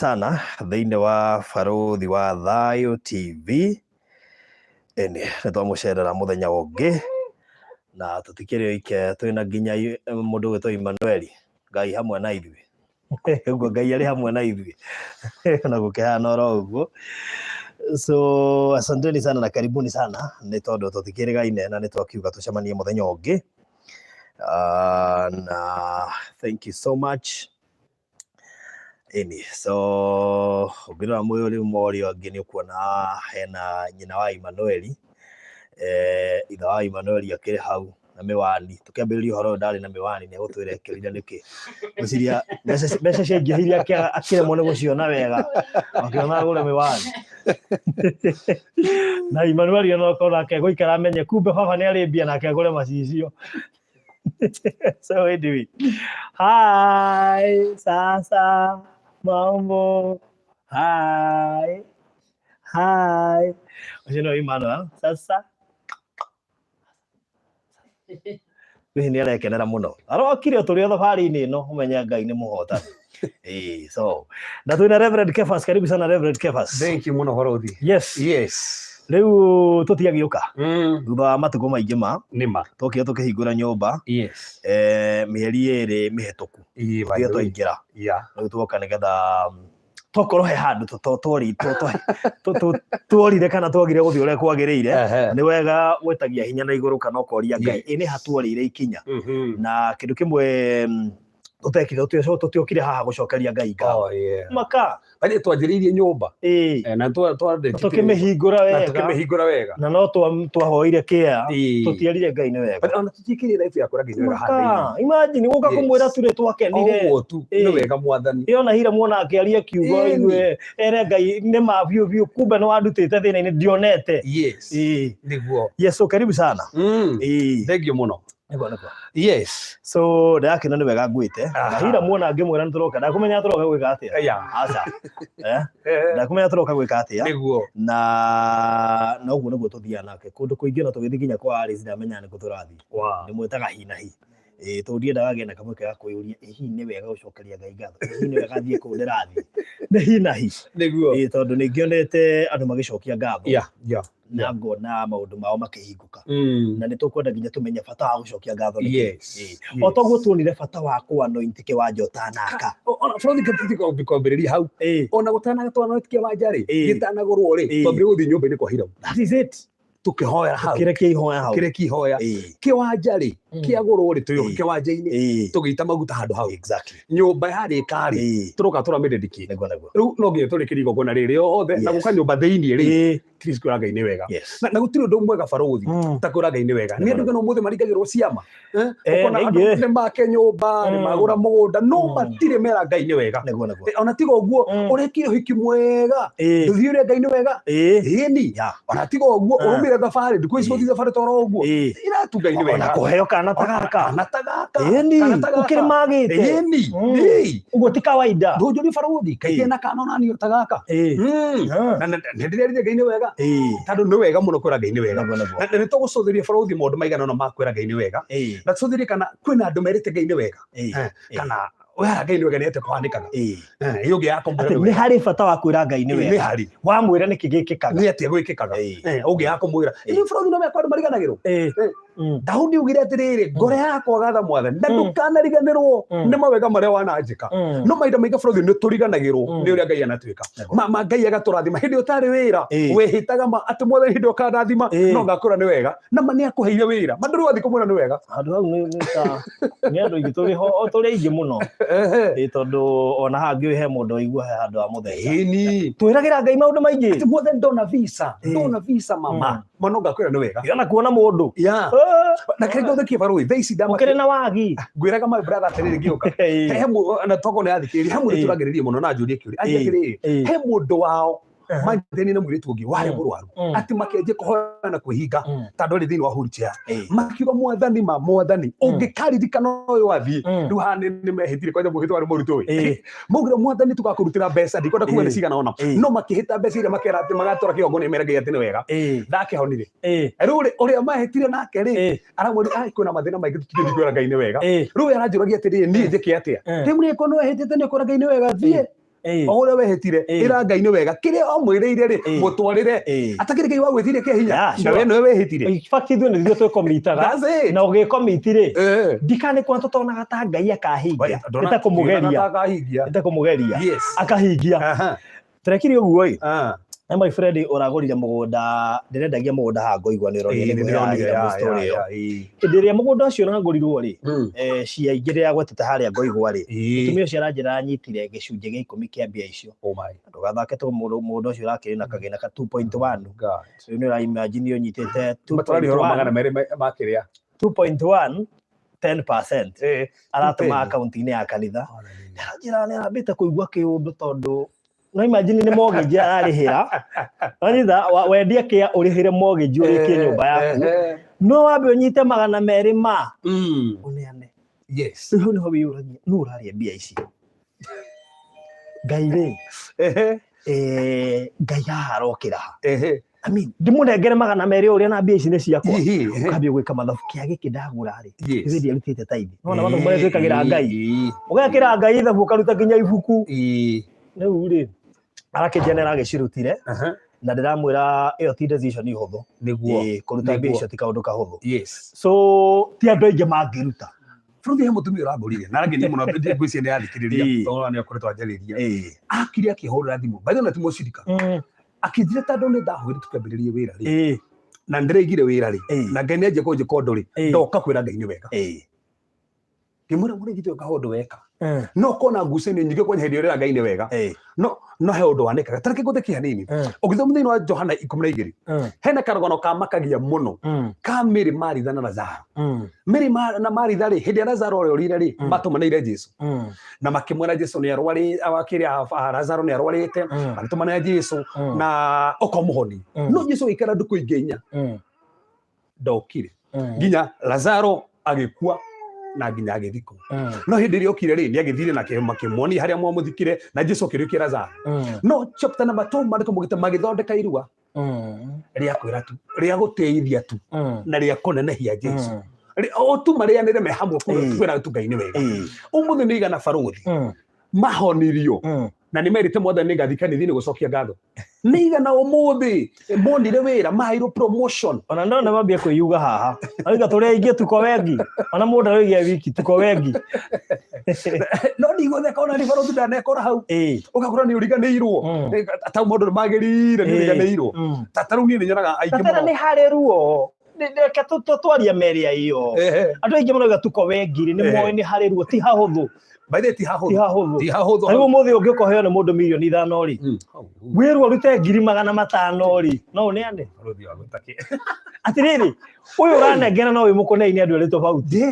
Sana thĩinĩ wa barũthi wa Thayũ TV nĩ twamucerera mũthenya ũngĩ na tũtikĩrĩ oike twĩna nginya mũndũ wĩtwo Emmanuel Ngai hamwe na ithuĩ ũguo Ngai arĩ hamwe na ithuĩ na gũkĩhana oro ũguo. So asanteni sana na karibuni sana nĩ tondũ tũtikĩrĩgaine na nĩ twakiuga tũcemanie mũthenya ũngĩ na thank you so much. So ngĩrora mũrĩo angĩ nĩ ũkuona hena nyina wa Emmanuel ithe wa Emmanuel akĩrĩ hau na mĩwani. Tũkĩambĩrĩria ũhoro ndarĩ na mĩwani nĩ gũtwĩra ekĩrire nĩkĩ gwĩciria mbeca ciaingĩhire akĩremwo nĩ gũciona wega akĩona agũre mĩwani na Emmanuel no korake gũikara amenye kumbe baba nĩ arĩ mbia nake agũre macicio. So anyway, hi sasa mambo, hi you know Emmanuel sasa nĩ arekenera mũno arokire tũrĩ thabarĩ-inĩ ĩno ũmenye Ngai nĩ mũhotani. So na twĩna Reverend Cephas, karibu sana Reverend Cephas. Thank you mũno Horothi. Yes rĩu tũtiagĩũka thutha wa matukũ maingĩ nĩma tũkĩo tũkĩhingũra nyũmba mĩeri ĩrĩ mĩhetũku twaingĩra rĩu tuoka nĩgetha tokorwo he handũ tuorire kana twagire gũthiĩ ũrĩa kwagĩrĩire nĩ wega gwetagia hinya na igũrũ kana ũkoria Ngai nĩ hatuorĩire ikinya na kĩndũ kĩmwe tũtiokire haha gũcokeria Ngai ngatho maka bali twanjĩrĩirie nyũmba na tũkĩmĩhingũra wega na no twahoire kĩa tũtiarire Ngai nĩ wega ona tũtikĩrĩ life ya kũra Ngai wega handũ imagine gũka kũmwĩra turĩ twakenire nĩ wega mwathani yona Hiram mwona akĩaria kiugo iwe ere Ngai nĩ ma biũ kumbe no andutĩte thĩna-inĩ ndionete. Nĩguo so karibu sana. Thank you mũno. So ndakena nĩ wega ngwĩte na Hiram mwona ngĩmwĩra nĩ tũroka ndakũmenya tũroka gwĩka atĩa aca ndakũmenya tũroka gwĩka atĩa na ũguo nĩguo tũthiaga nake kũndũ kũingĩ na tũgĩthiĩ nginya kwa Alice ndamenya nĩ kũ tũrathiĩ ndĩmwĩtaga hinahi tũthiĩ ndagagĩa na kamwe ga kwĩyũria hihi nĩ wega gũcokeria Ngai ngatho hihi nĩ wega thiĩ kũu ndĩrathiĩ nĩ hinahi tondũ nĩ ngĩonete andũ magĩcokia ngatho na ngona maũndũ mao makĩhingũka na nĩ tũkwenda nginya tũmenye bata wa gũcokia ngatho o toguo tuonire bata wa anoint kĩwanja ũtanaka ona bũrũri gĩtĩkambĩrĩria hau ona gũtanatwana kĩwanja-rĩ gĩtanagũrwo-rĩ twambire gũthiĩ nyũmba-inĩ kwa Hiram. That is it. Tukĩhoera hau kĩreke ihoya kĩwanja-rĩ kĩagũrwo-rĩ tũgĩũka kĩwanja-inĩ tũgĩita maguta handũ hau nyũmba yarĩka-rĩ tũroka tũramĩndĩndĩkie rĩu no nginya tũrĩkĩrie igongona rĩrĩ othe na gũka nyũmba thĩinĩ-rĩ kwĩra Ngai nĩ wega na gũtirĩ ũndũ mwega barũthi ta kwĩra Ngai nĩ wega nĩ andũ ngano mũthĩ maringagĩrwo ciama ũkona andũ nĩ make nyũmba nĩ magũra mũgũnda no matirĩ mera Ngai nĩ wega ona tiga ũguo ũrekire ũhiki mwega ndũthiũre Ngai nĩ wega ona tiga ũguo ũrũmĩre thabarĩ ndikũ ici gũthiĩ thabarĩ toro ũguo iratu Ngai nĩ wega kũheo kana ta gaka ũkĩrĩ magĩte ũguo ti kawaida ndũnjũri barũthi kaingĩ na kana ona niĩ ta gaka na ndĩrerire Ngai nĩ wega tondũ nĩ wega mũno kwĩra Ngai nĩ wega na nĩ tũgũcũthĩria barũthi maũndũ maigana ũna ma kwĩra Ngai nĩ wega na tũcũthĩrie kana kwĩna andũ merĩte Ngai nĩ wega kana wera Ngai nĩ wega nĩ ete kũhanĩkaga ĩyo ũngĩ yakũmwĩra nĩ harĩ bata wa kwĩra Ngai nĩ wega nĩ harĩ wamwĩra nĩkĩ gĩkĩkaga nĩ atĩa gwĩkĩkaga ũngĩ yakũmwĩra ĩno barũthi no mekwa andũ mariganagĩrwo Daudi augire atĩrĩrĩ ngoro yakwa gatha mwathani na ndũkanariganĩrwo nĩ mawega marĩa wananjĩka no mahinda maingĩ barũthi nĩ tũriganagĩrwo nĩ ũrĩa Ngai anatuĩka Ngai agatũrathima hĩndĩ ũtarĩ wĩra wĩhĩtaga atĩ mwathani hĩndĩ ũkarathima no ngakwĩra nĩ wega na ma nĩ akũheire wĩra ma ndũrĩ wathiĩ kũmwĩra nĩ wega handũ hau nĩ andũ aingĩ tũrĩ aingĩ mũno tondũ ona hangĩ he mũndũ aigua he handũ ha mũthenya twĩragĩra Ngai maũndũ maingĩ atĩ mwathani ndona visa mama no ngakwĩra nĩ wega ona kuona mũndũ na kĩrĩngĩ ũthĩkie barũthi thaa ici ũkĩrĩ na wagi ngwĩraga my brother atĩrĩrĩ ngĩũka he mũndũ na toko nĩ athikĩrĩria he mũndũ tũragĩrĩria mũno na njũrie kĩũria atĩrĩrĩ he mũndũ wao manjeni na mũirĩtu ũngĩ warĩ mũrwaru atĩ makĩanjia kũhoya na kwĩhinga tondũ arĩ thĩinĩ wa wheelchair makiuga mwathani ũngĩkaririkana ũyũ wathiĩ rĩu haha nĩ mehĩtire kwanja mũhĩtwo warĩ mũrutwo maugire mwathani tũgakũrutĩra mbeca ndikwenda kuga nĩ cigana ona no makĩhĩta mbeca iria makera atĩ magatwara kĩgongona mera Ngai atĩ nĩ wega ndakĩhonire rĩu ũrĩa mahĩtire nake rĩ aramwĩra kwĩna mathĩna maingĩ tũtigĩthiĩ kwĩra Ngai nĩ wega rĩu aranjũragia atĩrĩrĩ niĩ njĩke atĩa rĩu nĩ kono ehĩtĩte nĩ kwĩra Ngai nĩ wega thiĩ Ogore wehitire ira Ngai ni wega kire omwirire ri mutwarire atakire Ngai wa gwitire ke hinya nawe no wehitire in fact ithu nithio twekomitaga na ugikomitire ndikane kwa tutonaga ta Ngai akahingia itakumugeria akahingia turekire uguo my friend uragurire mugunda ndirendagia mugunda ha ngoigwa ni rori ni story yo ndiria mugunda ucio nagurirwo ri ciaingire ya gwetete haria ngoigwa ri tumio cio aranjira nyitire gicunje gia 10 kia mbia icio ndugathake tu mugunda ucio rakiri na kagina ka 2.1 so ni ra imagine unyitete 2.1 10% aratuma akaunti-ini ya kanitha aranjira ni arambite kuigua kiundu tondu no imagine ni mortgage arihira anitha wendia kia urihire mortgage urikie nyumba yaku no wabe unyite 200 ma uneane yes no wiyuragia no uraria mbia ici Ngai Ngai arokira I mean ndimunengere 200 uria na mbia ici ni ciakwa ukambia gwika mathabu kia giki ndagura ri ndi arutite taithi no na mathabu mari twikagira Ngai ugekira Ngai thabu ukaruta nginya ibuku riu ri arakijenera agicirutire na ndiramwira iyo ti decision ihuthu niguo kuruta mbia icio ti kaundu kahuthu so ti andu aingi mangiruta furuthi he mutumia uragurire na rangi ni muno ngwiciria ni athikiriria tondå ni akoretwo anjariria akiri akihurira thimu by the way timo cirika akithire tando ni ndahwire tukambiririe wira ri na ndireigire wira ri na Ngai nje ko njikondo ri ndoka kwira Ngai ni wega kimura muri gitwe kahondo weka no kona nguseni nyige kwa hindi uri Ngai ni wega no he undu wanikaga tareke gutheki hanini ugithomu thini wa Johana 12 hena karugano ka makagia muno ka Mary Maritha na Lazaro Mary na Maritha ri hindi Lazaro uri urire ri matumanire Jesu na makimwera Jesu ni arwari awakiria Lazaro ni arwarite matumanire Jesu na okomuhoni no Jesu ikara nduku ingenya ndokire nginya Lazaro agikua na nginya agithiko no hindi ri okire ri ni agithire na makimwoni haria mwamuthikire na Jesu kirikira Lazaro no chapter number 2 mariko mugite magithondeka irua ria kwira tu ria guteithia tu na ria kunenehia Jesu o tu maria nire me hamwe kwira tu Ngai ni wega umuthi ni igana baruthi mahonirio na ni merite mothe ni ngathikani thini gucokia ngatho ni igana umuthi bonire wira mairo promotion ona ndona mambia kwiyuga haha aiga turi ingi tuko wengi ona mundu arigia wiki tuko wengi no ni gutheka ona ni baruthi ndanekora hau ugakora ni uriganirwo atau mundu magirire ni uriganirwo tataru ni nyonaga aiki muno ni hareruo ndeka twaria meria iyo andu aingi muno tuko wengi ni moe ni hareruo ti hahuthu by the ti hahuthu ayo muthi ungikoheo na mundu milioni 5 ri wiru arute 500 ri no ni ande ruthi agutaki atiriri uyu uranengera no wimukoneini andu ri tofauti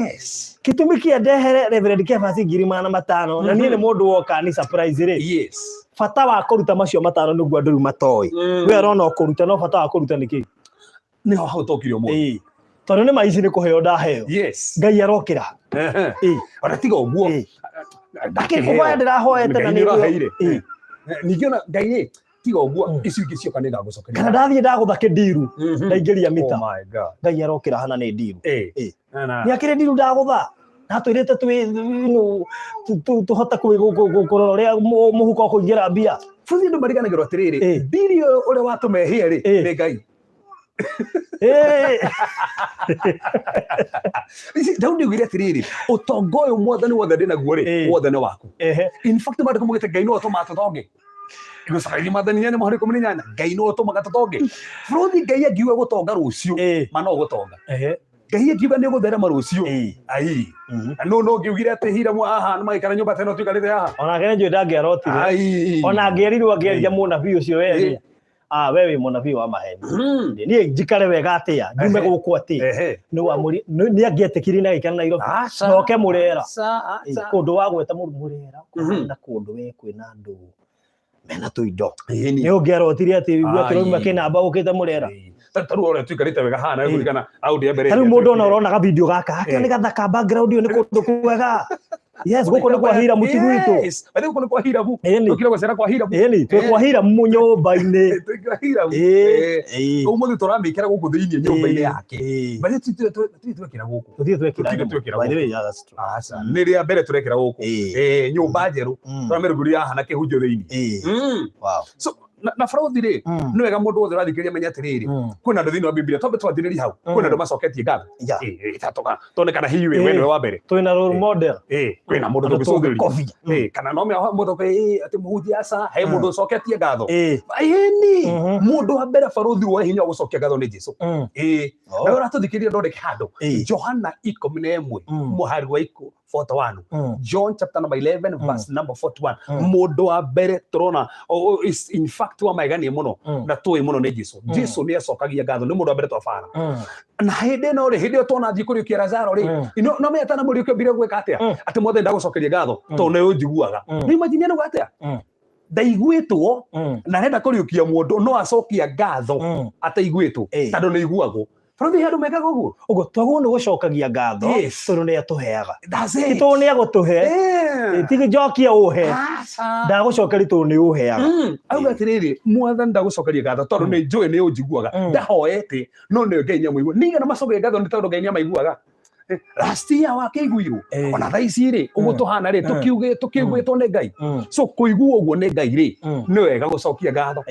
kitumi kia ndehere Reverend Cephas 500 na nie ni mundu woka ni surprise ri fata wa kuruta macio 5 niguo andu matoi we arona kuruta no fata wa kuruta niki ni ho hautokirio mu tondu ni maici ni kuheo ndaheo Ngai arokira ona tiga uguo ndakikuhoya ndirahoete na niguo nigiona Ngai ni tiga uguo icio ingi cio kanitha gucokeria kana ndathie ndagutha ndiru ndaingeria mita oh my god Ngai arokira hana ni ndiru ni akire ndiru ndagutha na twirite tuhota kurora ria muhuko kuingira mbia futhi ndu mariganagirwo atiriri ndiru uri watumehia ri ni Ngai Daundi gwire atiriri utongo uyu mwathani wothe ndinaguo ri wothe ni waku in fact mariko mugite Ngai no tuma tutonge igo saidi mwathani nyane mariko munyanya Ngai no tuma gatutonge futhi Ngai agiwe gutonga rucio mano gutonga Ngai agiwe ni guthera marucio ai no ngiugire ati Hiram aha magikara nyumba teno tuikarite aha ona gere njo ndangiarotire ona ngerirwo ngeria munabii ucio wewe wewe munabii wa maheni ni njikare wega atia njume guku atia ni wa muri ni angietikiri na gikana Nairobi noke murera kundu wa gweta murera na kundu we kwina andu mena tuindo ni ungiarotire ati gwetiro kina ukite murera taru ore tuikarite wega hana gurikana audio mbere taru mundu ona urona ga video gaka ni gathaka background yo ni kundu kwega Yes, guko ni kwa Hiram tigwito. Yes, bali guko ni kwa Hiram. Tukira gocera kwa Hiram. Twe kwa Hiram mu nyumba-ini. Tukira Hiram. Umuthi turamikira guku thiini nyumba-ini yake. Bali twekira guku. Twekira. By the way, that's true. Asa, ni ria mbere turekira guku. Nyumba njeru. Turamirugurira hana kihunjo thiini. Wow. So na Faraothi ri ni wega mundu wothe rathikiria menya atiriri kwina ndu thiini wa Biblia twambe twathiriri hau kwina ndu macoketie ngatho itatoka tonekana hiwe wene wa mbere twina role model kwina mundu tungicungiriria kana no me mundu ati muhunjia asa he mundu coketie ngatho ni mundu wa mbere Faraothi wa hinya gucokia ngatho ni Jesu na uratuthikiria ndondeke handu Johana 11 muhari wa 41 John chapter number 11 verse number 41 mundu wa mbere turona is in fact wa maigani muno na tuwe muno ni Jesu ni acokagia ngatho ni mundu wa mbere twabara na hinde no ri hinde tona thie kuriukia Lazaro ri no me atana muri ukio gwika atia ati mothe ndagucokeria ngatho to ne unjiguaga ni imagine no atia ndaiguitwo na renda kuriukia mundu no acokia ngatho ataiguitwo tando ni iguagwo Faraothi handu mekaga uguo twaguo ni gucokagia ngatho tondu ni atuheaga tondu ni agutuhe tigi njokia uhe ndagucokeria tondu ni uheaga auga atiriri mwathani ndagucokeria ngatho tondu ni njui ni unjiguaga ndahoete no ni Ngai nyamuigua niga na macokeria ngatho ni tondu Ngai nyamuiguaga last year wakeiguirwo ona thaa ici ri uguo tuhana ri tukiugitwo ni Ngai so kuigua uguo ni Ngai ri ni wega gucokia ngatho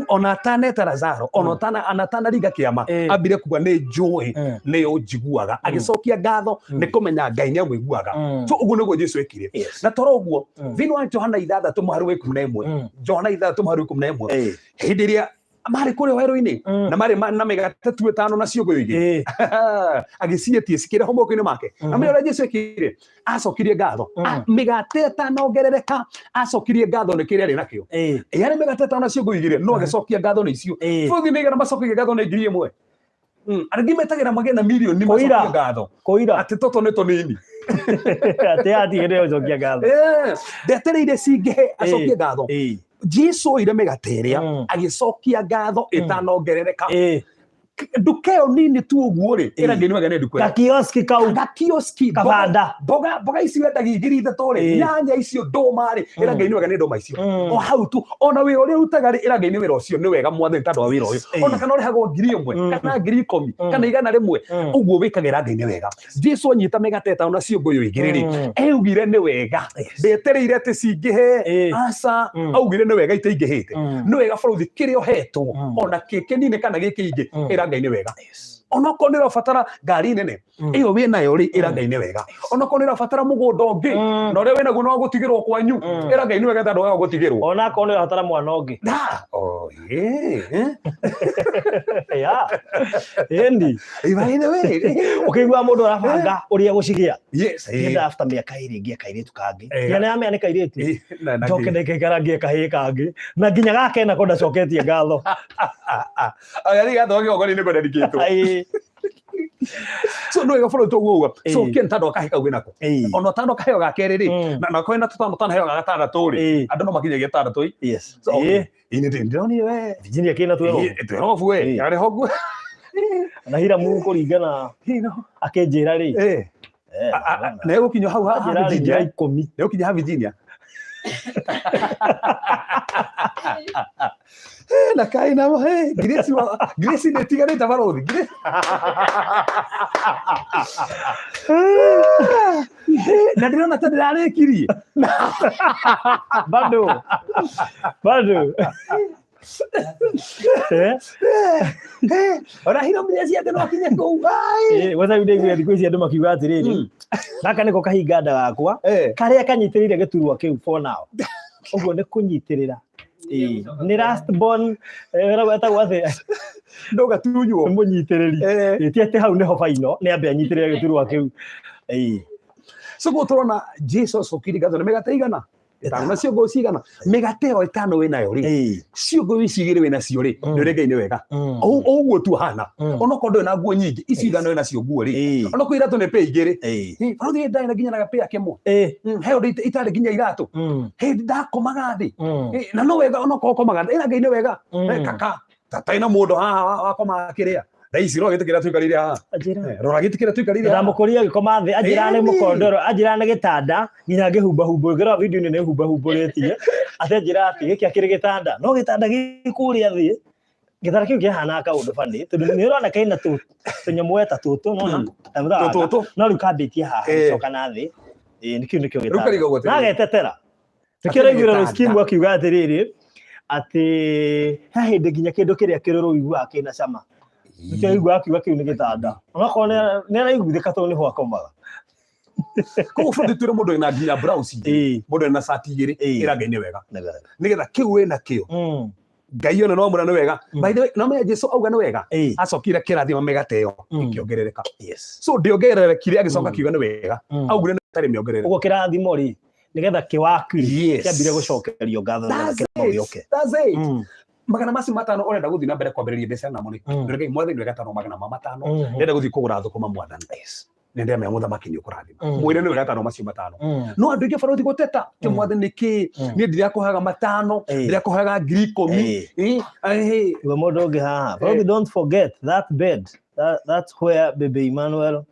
ona taneta Lazaro ona anatana riga kiama ambire kuga ni njui ni unjiguaga agicokia ngatho ni kumenya Ngai nyamuiguaga so uguo niguo Jesu ekire na toro uguo thiini wa Johana 6 muhari wa 11 Johana 6 muhari wa 11 hindi ria mari kuri werũ-inĩ na mari na mĩgate tu 5 na ciongo igĩ agĩcietie cikĩre homoko-inĩ make na mĩrĩa ũrĩa Jesu ekire acokirie ngatho mĩgate 5 ongerereka acokirie ngatho nĩ kĩrĩa arĩ nakĩo yarĩ mĩgate 5 na ciongo igĩ no agĩcokia ngatho nĩ icio bũthi nĩgetha macokie ngatho nĩ 1,000 arĩngĩ metagĩra magĩe na milioni macokie ngatho atĩ tũtũ nĩ tũnini atĩ atigĩrĩre gũcokia ngatho ndetereire cingĩhe acokie ngatho Jesu ire mĩgate ĩrĩa agĩcokia ngatho ĩtanongerereka nduka ĩyo nini tu ũguo rĩ ĩra Ngai nĩ wega nĩ nduka gakioski kabanda mboga ici wendagia 2,000 rĩ nyanya icio ndũma rĩ ĩra Ngai nĩ wega nĩ ndũma icio o hau tu ona wĩra ũrĩa ũrutaga rĩ ĩra Ngai nĩ wĩra ũcio nĩ wega mwathani tondũ wa wĩra ũyũ ona kana ũrĩhagwo 1,000 kana 10,000 kana 100 ũguo wĩkagĩra Ngai nĩ wega Jesu anyita mĩgate 5 na ciongo igĩrĩ rĩ eugire nĩ wega ndetereire atĩ cingĩhe aca augire nĩ wega itaingĩhĩte nĩ wega Faraothi kĩrĩa ũhetwo ona kĩnini kana gĩkĩ ingĩ Ngai nĩ wega ona ko nĩ rabatara ngari nene iyo wĩ nayo ri ĩra Ngai nĩ wega ona ko nĩ rabatara mũgũnda ũngĩ na ũrĩa wĩ naguo no gũtigĩrwo kwanyu ĩra Ngai nĩ wega tondũ wa gũtigĩrwo ona ko nĩ rabatara mwana ũngĩ endi by the way ũkĩigua mũndũ arabanga ũrĩa gũcigĩa nĩnda after mĩaka 2 ngĩe kairĩtu kangĩ nĩ yamĩa nĩ kairĩtu njoke ndĩkaikara ngĩe kahĩĩ kangĩ na nginya gake nako ndacoketie ngatho ari gatho gĩgongoni nĩ kũndĩkĩtwo so no igaforo toguo so kenta ndo kaheka gwinako ono tano kaheo gakere ri na ko ina tutano tano heo gagatandatu ri andu no makinye gatandatu yes so ine ndoni we Virginia kina twero twerofu we yare hogu na Hiram kuringana akenjira ri na ego kinyo hau ha Virginia 10 na ukinya ha Virginia na kaina mo Grace ne tigare Faraothi na ndirona ta ndirarekirie bado ora Hiram ndeci ate no kinye kou waza yude gwe thikũ andu makiuga atiriri gaka niko kahinganda gakwa karia kanyitirire gĩturwa kĩu for now ũguo nĩ kũnyitirĩra ni last born weta gwathe ndoga tunywo munyitiriri ti ati hau neho faino ni ambe anyitirire gĩturwa kĩu so guturona Jesus okiri gatho nĩ mĩgate igana tano ciongo cigana mĩgate ĩyo 5 wĩ nayo ri ciongo icigĩrĩ wĩ nacio ri nĩ Ngai nĩ wega ũguo tu hana ona ko ndĩ na nguo nyingĩ ici igana wĩ nacio nguo ri ona ko iratũ nĩ pay igĩrĩ Faraothi ndai na nginya na gapĩa kĩmwe heo itarĩ nginya iratũ ndakomaga thĩ na no wega ona ko komaga ĩra Ngai nĩ wega kaka tataina mũndũ haha wakomaga kĩrĩa Daisi no gitikira tuikarire haha. Rora gitikira tuikarire. Ndamukuria gikoma thi ajira ni mukondoro ajira ni gitanda nginya ngihumba humbo ngira video ni humba humburetie ate ajira ati giki akiri gitanda no gitanda gikuria thi gitara kiu kihana kaundu fani tondu ni urona kaina tu tunyamweta tutu no tutu no rukambitie haha coka na thi nikio gitanda na getetera tikira igura skimu akiuga atiriri ati ha hindi nginya kindu kiria kiruru igua kina cama nikio igua akiuga kiu ni gitanda onakone ni araiguthika to ni hwa komaga ko fundi tire mundu ina nginya blouse mundu ina sati igiri irageine wega nigetha kiu wina kio Ngai ona no murano wega by the way no me Jesu auga no wega acokire kirathima megateo ikiongerereka so ndiongererekire agicoka kiuga no wega augure tari miongerereka ugo kirathimo ri nigetha kiwakiri kiambire gucokerio ngatho na kimo gioke that's it magana maci matano orenda guthi na mbere kwambiriria mbeca na moni ndurege mothe ndurege gatano magana matano ndenda guthi kugura thukuma mwathani nende me muthamaki ni ukurathima mwire ni wega gatano maci matano no andu ingi barothi guteta ke mwathani niki ni ndira kuhaga matano ndira kuhaga 10,000 we mundu ungi haha barothi don't forget that bed that's where baby Emmanuel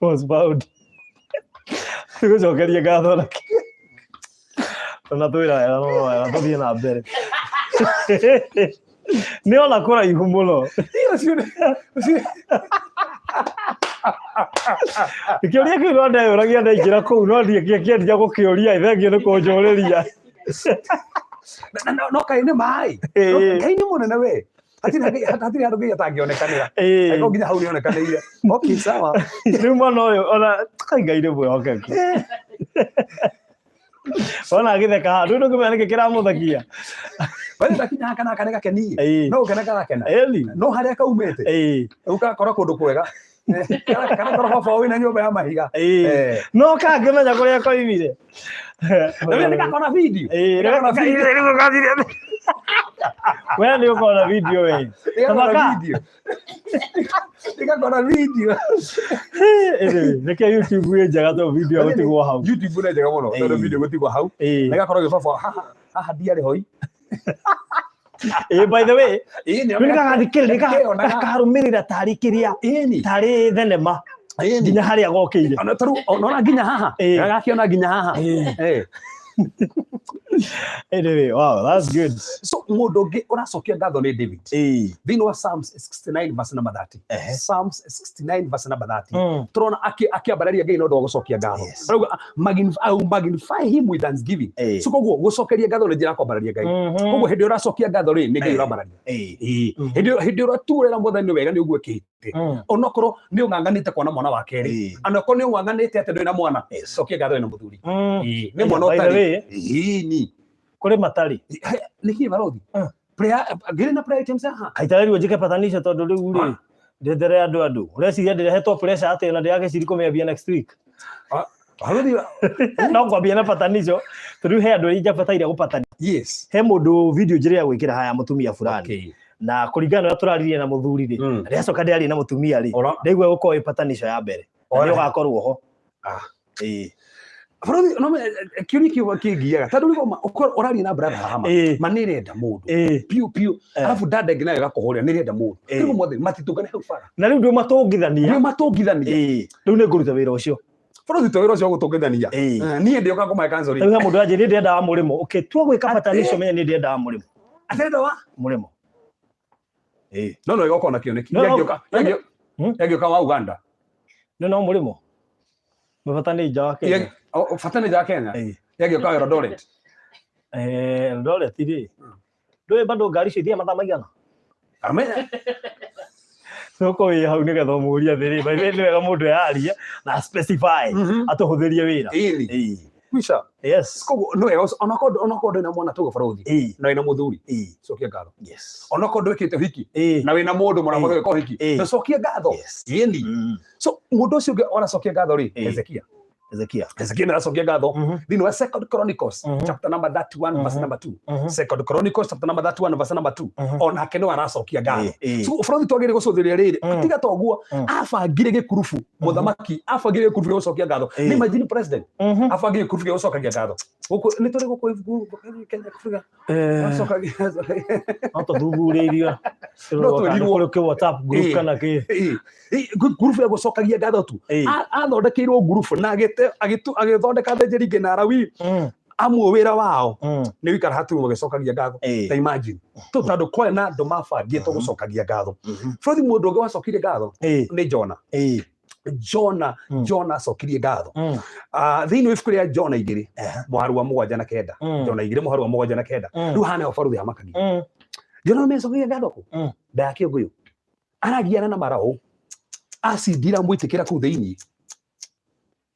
was bound tugucokerie ngatho na ona twira no tuthie na mbere ni ona kuraihu muno ikioria kiu no ndeyuragia ndaingira kuu no ndikiendia gukioria thengio ni kunjuriria no kaine mai kaine munene we hatiri andu nginya tangionekanira aiko nginya hau nionekanire okay sawa riu mwana uyu ona kaingaire mwihokeki ona agitheka handu ndu ngimenya niki kiramuthakia bali ndakinya kana kanega keni no keneka gakena no haria kaumete ukakora kundu kwega kana kora baba wina nyumba ya mahiga no kangimenya kuria koimire na nikakona video wewe ndio uko video wewe nikakona video nike YouTube wewe jaga to video gutigwo hau YouTube ne jaga muno to video gutigwo hau nikakora baba haha diare hoi by the way nikarumirira tari kiria tari thenema nginya haria gokire ona taru ona nginya haha gakiona nginya haha anyway wow that's good so mundu ngi uracokia ngatho ni David thini wa Psalms 69 verse number 30 Psalms 69 verse number 30 turona akiambararia Ngai no ndo gucokia ngatho rauga magnify him with thanksgiving so koguo gucokeria ngatho ni njira kwambararia Ngai koguo hindi uracokia ngatho ri ni Ngai urambararia hindi uraturera mwathani wega ni uguo kite onokorwo ni unganganite kuona mwana wa keri anokorwo ni unganganite ate ndoi na mwana cokia ngatho ni muthuri ni mwana utari ni kuri matari niki barothi prayer gire na prayer teams ha kaitari wajike patanisha tondu riu ri ndendere andu ureciria ndirehetwo pressure ate na ndiage ciriko meambia next week barothi no kwambia na patanisho tondu he andu ija bataire gupatani he mundu video njire ya gwikira haya mutumia fulani na kuringana na turaririe na muthuri ri ndiacoka ndiari na mutumia ri ndigwe guko ipatanisho ya mbere ndio gakorwo ho barothi no kiuriki wakigiaga tondu rigo urari na brother hama manirenda mundu piu alafu dada ngina gakuhuria nirenda mundu rigo mothe matitugane hau fara na riu ndio matongithania riu ne nguruta wira ucio barothi to wira ucio gutongithania nie ndio kakoma kanzo ri riu mundu aje ni ndenda wa murimo okay twa gwika patanisho menya ni ndenda wa murimo atenda wa murimo no igokona kioneki yagioka wa Uganda no murimo mfatani jawa Kenya fatani jawa Kenya yagioka Eldoret Eldoret ri ndoe bado ngari cithia mathaa maigana amenya soko wi hau ni getho muria thiri by the way mundu yaria na specify atuhuthirie wira kwisha yes kogo no onokondo na mwana tugo barothi na ina muthuri cokia ngatho onokondo wikite hiki na wina mundu mwana muthe ko hiki no cokia ngatho yeni so mundu ucio ona cokia ngatho ri Hezekia Ezekia naracokia ngatho thini wa Second Chronicles chapter number 31 verse number 2. Second Chronicles chapter number 31 verse number 2. Ona keno aracokia ngatho. So bũrũri twagĩrĩire gũcũthĩrĩria rĩrĩ tiga toguo abangire gĩkurubu mũthamaki abangire gĩkurubu gĩa gũcokia ngatho. Ni imagine president abangire gĩkurubu gĩa gũcokagia ngatho. Gũkũ nĩ tũrĩ gũkũ Kenya Afrika acokagia auto thugurĩirio no twĩrirwo kĩ WhatsApp group kana kĩ group ya gũcokagia ngatho tu athondekeirwo group na agĩthondeka thĩnjĩri ingĩ na Alawii amwe wĩra wao nĩ wĩkara hatu gũcokagia ngatho. Ta imagine tondũ kwena andũ mabangĩtwo gũcokagia ngatho. Bũrũri mũndũ ũngĩ wacokire ngatho nĩ Jona acokirie ngatho thĩinĩ wa ibuku rĩa Jona 2 mũhari wa 7 na 9. Jona 2 mũhari wa 7 na 9 rĩu hana ũbarũthi hamakagia Jona mecokagia ngatho ku nda kĩũngũyũ aragiana na maraũ acindira mwĩtĩkĩra kũu thĩinĩ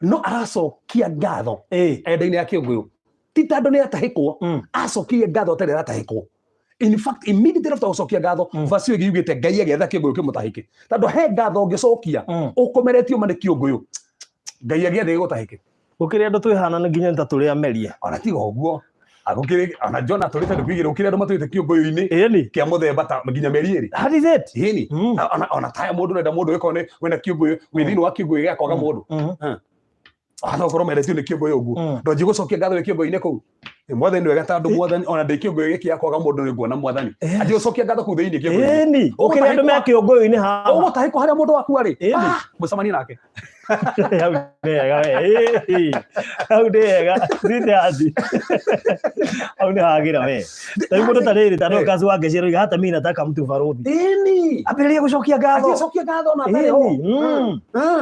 no aracokia ngatho enda-inĩ ya kĩũngũyũ ti tondũ nĩ atahĩkwo acokirie ngatho atarĩ atahĩkwo. In fact immediately after gũcokia ngatho verse ĩyo yugĩte Ngai agĩetha kĩũngũyũ kĩmũtahĩke tondũ he ngatho ũngĩcokia ũkomeretio ma nĩ kĩũngũyũ Ngai agĩetha gĩgũtahĩke. Gũkĩrĩ andũ twĩhana nginya ta tũrĩ Ameria ona tiga ũguo agũkĩrĩ ona Jona tũrĩ tondũ kwigĩrwo kĩrĩ andũ matũĩte kĩũngũyũ-inĩ kĩa mũthemba ta nginya meri ĩrĩ. That is it. Ĩni ona taya mũndũ nenda mũndũ wĩkone wĩna kĩũngũyũ wĩ thĩinĩ wa kĩũngũyũ gĩa kwaga mũndũ ana ũkorwo meretio nĩ kĩũngũyũ ũguo ndonji gũcokia ngatho kĩũngũyũ-inĩ kũu mwathani wega tondũ mwathani ona ndĩ kĩũngũyũ gĩkĩ gĩa kwaga mũndũ nĩ nguona mwathani anjĩ gũcokia ngatho kũu thĩinĩ kĩũngũyũ-inĩ ũkĩrĩ andũ me kĩũngũyũ-inĩ haha ũgũtahĩkwo harĩa mũndũ waku arĩ mũcemanie nake hau nĩ hega thite athi hau nĩ hagĩra we tarĩ mũndũ ta rĩrĩ tandũ kazi wake ciĩrwo hata mimi nataka mtu barũthi ambĩrĩrie gũcokia ngatho gũcokia ngatho na tarĩ ho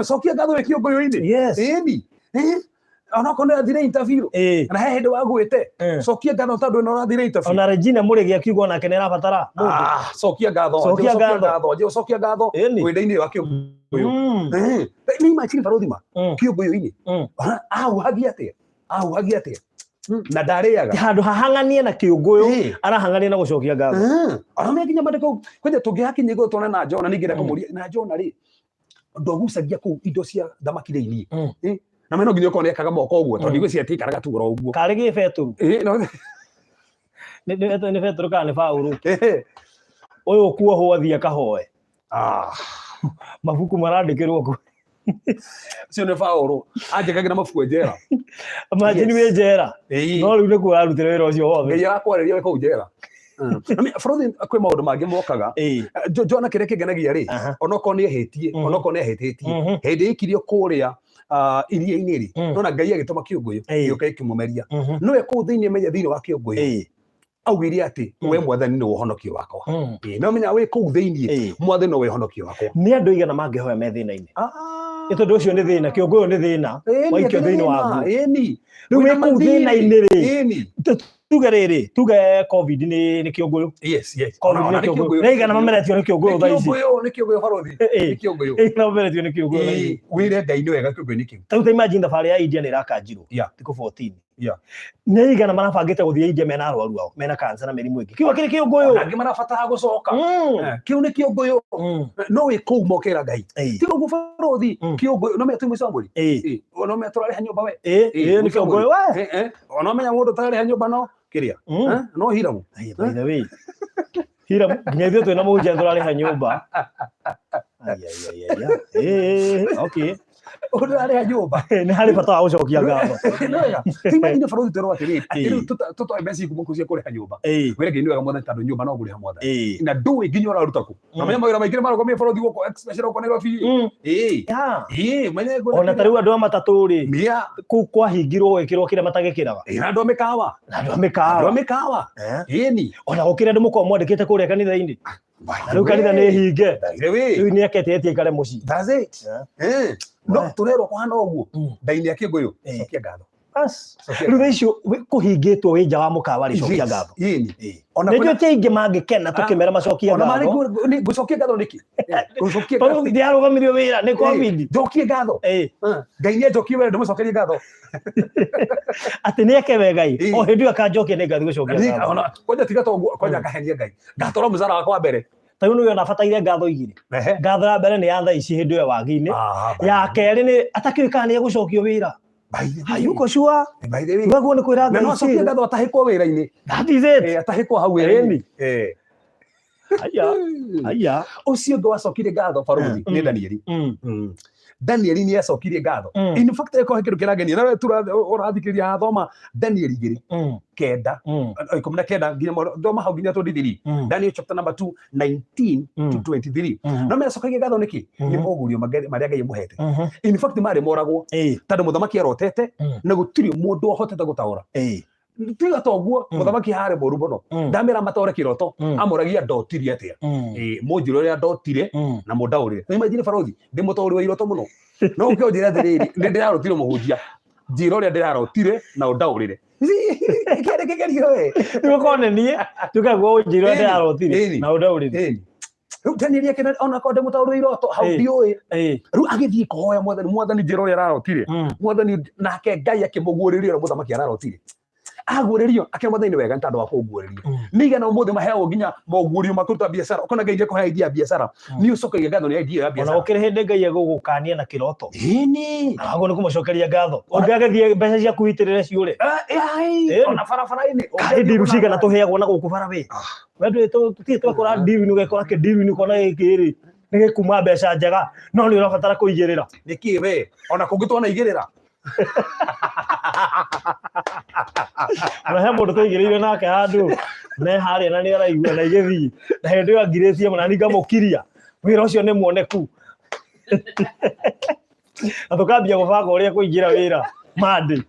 cokia ngatho wĩ kĩũngũyũ-inĩ ona kono athire interview na he hĩndĩ wagwĩte cokia ngatho tondũ ĩno ũrathire interview. Ona Regina Mũrĩgi akiuga onake nĩ arabatara mũndũ cokia ngatho cokia ngatho wĩra-inĩ wa kĩũngũyũ. Nĩ imagine barũthi ma kĩũngũyũ-inĩ ahuhagia atĩa na ndarĩaga handũ hahang'anie na kĩũngũyũ arahang'ania na gũcokia ngatho. Ona me nginya mandĩko kwenda tũngĩhakinya igũrũ tuone na Jona ningĩ ndakũmũria na Jona rĩ ndogucagia kũu indo cia thamaki thĩinĩ na meno nginya ũkorwo nĩekaga moko ũguo tondũ igũcio atikaraga tu oro ũguo karĩ gĩbetũru nĩ betũru kana nĩ Paũlũ ũyũ kuohwo athiĩ akahoe mabuku marandĩkĩrwo kũ cio nĩ Paũlũ anjĩkagĩra mabuku njera imagine wĩ njera no rĩu nĩkuo ararutĩra wĩra ũcio wothe Ngai arakwarĩria wĩ kũu njera. Bũrũri kwĩ maũndũ mangĩ mokaga Jona kĩrĩa kĩngenagia rĩ onokorwo nĩahĩtĩtie hĩndĩ ikirio kũrĩa iria-inĩ rĩ nona Ngai agĩtũma kĩũngũyũ gĩũka gĩkĩmũmeria nowe kũu thĩinĩ menya thĩinĩ wa kĩũngũyũ augire atĩ we mwathani nĩ ũhonokio wakwa no menya wĩ kũu thĩinĩ mwathani no we ũhonokio wakwa. Nĩ andũ aigana mangĩhoya me thĩna-inĩ tondũ ũcio nĩ thĩna kĩũngũyũ nĩ thĩna waikio thĩinĩ waguo rĩu wĩ kũu thĩna-inĩ rĩ tuge rĩrĩ tuge covid nĩ kĩũngũyũ covid nĩ kĩũngũyũ nĩigana mameretio nĩ kĩũngũyũ thaa ici nĩ kĩũngũyũ barũthi nĩ kĩũngũyũ nĩigana mameretio nĩ kĩũngũyũ wĩre Ngai nĩ wega kĩũngũyũ-inĩ kĩu. Ta imagine thabarĩ ya India nĩ ĩrakanjirwo thikũ 14 nĩigana marabangĩte gũthiĩ India mena arwaru ao mena cancer na mĩrimũ ĩngĩ kiuga kĩrĩ kĩũngũyũ angĩ marabatara gũcoka kĩu nĩ kĩũngũyũ no wĩ kũu mokera Ngai tiga ũguo barũthi kĩũngũyũ no metũ mũico wa mweri no metũrarĩha nyũmba we nĩ kĩũngũyũ we ona menya mũndũ tararĩha nyũmba no kĩrĩa no Hiram by the way Hiram nginya ithuĩ twĩna mũhunjia tũrarĩha nyũmba okay ũrarĩha nyũmba nĩ harĩ bata wa gũcokia ngatho imagine barũthi twerwo atĩrĩrĩ tũtoe mbeca ikũmũkũ cia kũrĩha nyũmba wĩre Ngai nĩ wega mwathani tondũ nyũmba no ngũrĩha mwathani na ndũĩ nginya ũraruta kũ na menya mawĩra maingĩ marũgamie barũthi gũkũ especially gũkũ Nairobi ona ta rĩu andũ a matatũ rĩ kũu kwahingirwo gwĩkĩrwo kĩrĩa matagĩkĩraga na andũ a mĩkawa ona gũkĩrĩ andũ mũkorwo mwandĩkĩte kũrĩa kanitha-inĩ na rĩu kanitha nĩ hinge rĩu nĩ aketetie aikare mũciĩ no tũrerwo kũhana ũguo nda-inĩ ya kĩũngũyũ cokia ngatho rĩu thaa icio kũhingĩtwo wĩ nja wa mũkawa rĩ cokia ngatho nĩnjũĩ ti aingĩ mangĩkena tũkĩmera macokia ngatho ngũcokia ngatho nĩkĩ barũthi ndĩarũgamirio wĩra nĩ covid njokie ngatho Ngai nĩ anjokie wĩra ndĩmũcokerie ngatho atĩ nĩ eke Ngai o hĩndĩ ĩyo akanjokia nĩ ngathiĩ gũcokia ngatho kwanja tiga toguo kwanja ngahenia Ngai ngatwara mũcara wakwa mbere ta rĩu nĩwe onabataire ngatho igĩrĩ ngatho ya mbere nĩ ya thaa ici hĩndĩ ĩyo wagi-inĩ ya kerĩ nĩ atakĩũĩ kana nĩ egũcokio wĩra Hayuko sure. By the way. Wewe ni kwira no acokia ngatho atahikwo wira-ini. That is it. Atahikwo hau wira-ini. Aya. Ucio ndo acokire ngatho Baruthi nĩ Danieli. Danieli ni acokirie ngatho. In fact eko kindu kiragenia nawe urathikiriria hathoma Danieli 2:9 19 nginya ndoma hau nginya 23. Daniel chapter number 2 19 to 23. No me acokirie ngatho niki ni mogurio maria Ngai muhete. In fact mari moragwo tondu muthamaki arotete na gutiri mundu ohotete gutaura. Tiga toguo muthamaki hare moru muno ndamira matore kiroto amoragia ndotiri atia munjiro ria ndotire na mundaurire no imagine Baruthi ndimutori wa iroto muno no ukionjira atiriri ndirarotire muhunjia njiro ria ndirarotire na undaurire kere kegerio we tukone nie tukagwo njiro ndirarotire na undaurire Daniel yake ona konde mutauri iroto hau ndioi ru agithii kuhoya mwathani njiro ria ararotire mwathani nake Ngai akimuguriria muthamaki ararotire aguririo akimwathani wega ntandu wa kuguririo nigana umuthi maheo nginya mogurio makuruta biashara ukona Ngai kuhe idea biashara ni ucokeria ngatho ni idea ya biashara ona ukire hindi Ngai egugukania na kiroto ni nago ni kumucokeria ngatho ungiagethie mbeca cia kuitirire ciure ona barabara-ini kandi ruciga na tuheagwo na guku bara we wendu tutie twakora ndiwi ni ugekora ke ndiwi ni kona ikiri ni gikuma mbeca njega no ni urabatara kuigirira niki we ona kungitwana igirira na he mundu tuigiriire nake handu ne haria na ni araigua na igithii na hindi yo angiretie mona ni ngamukiria wira ucio ni muoneku atukambia gubanga uria kuingira wira mandi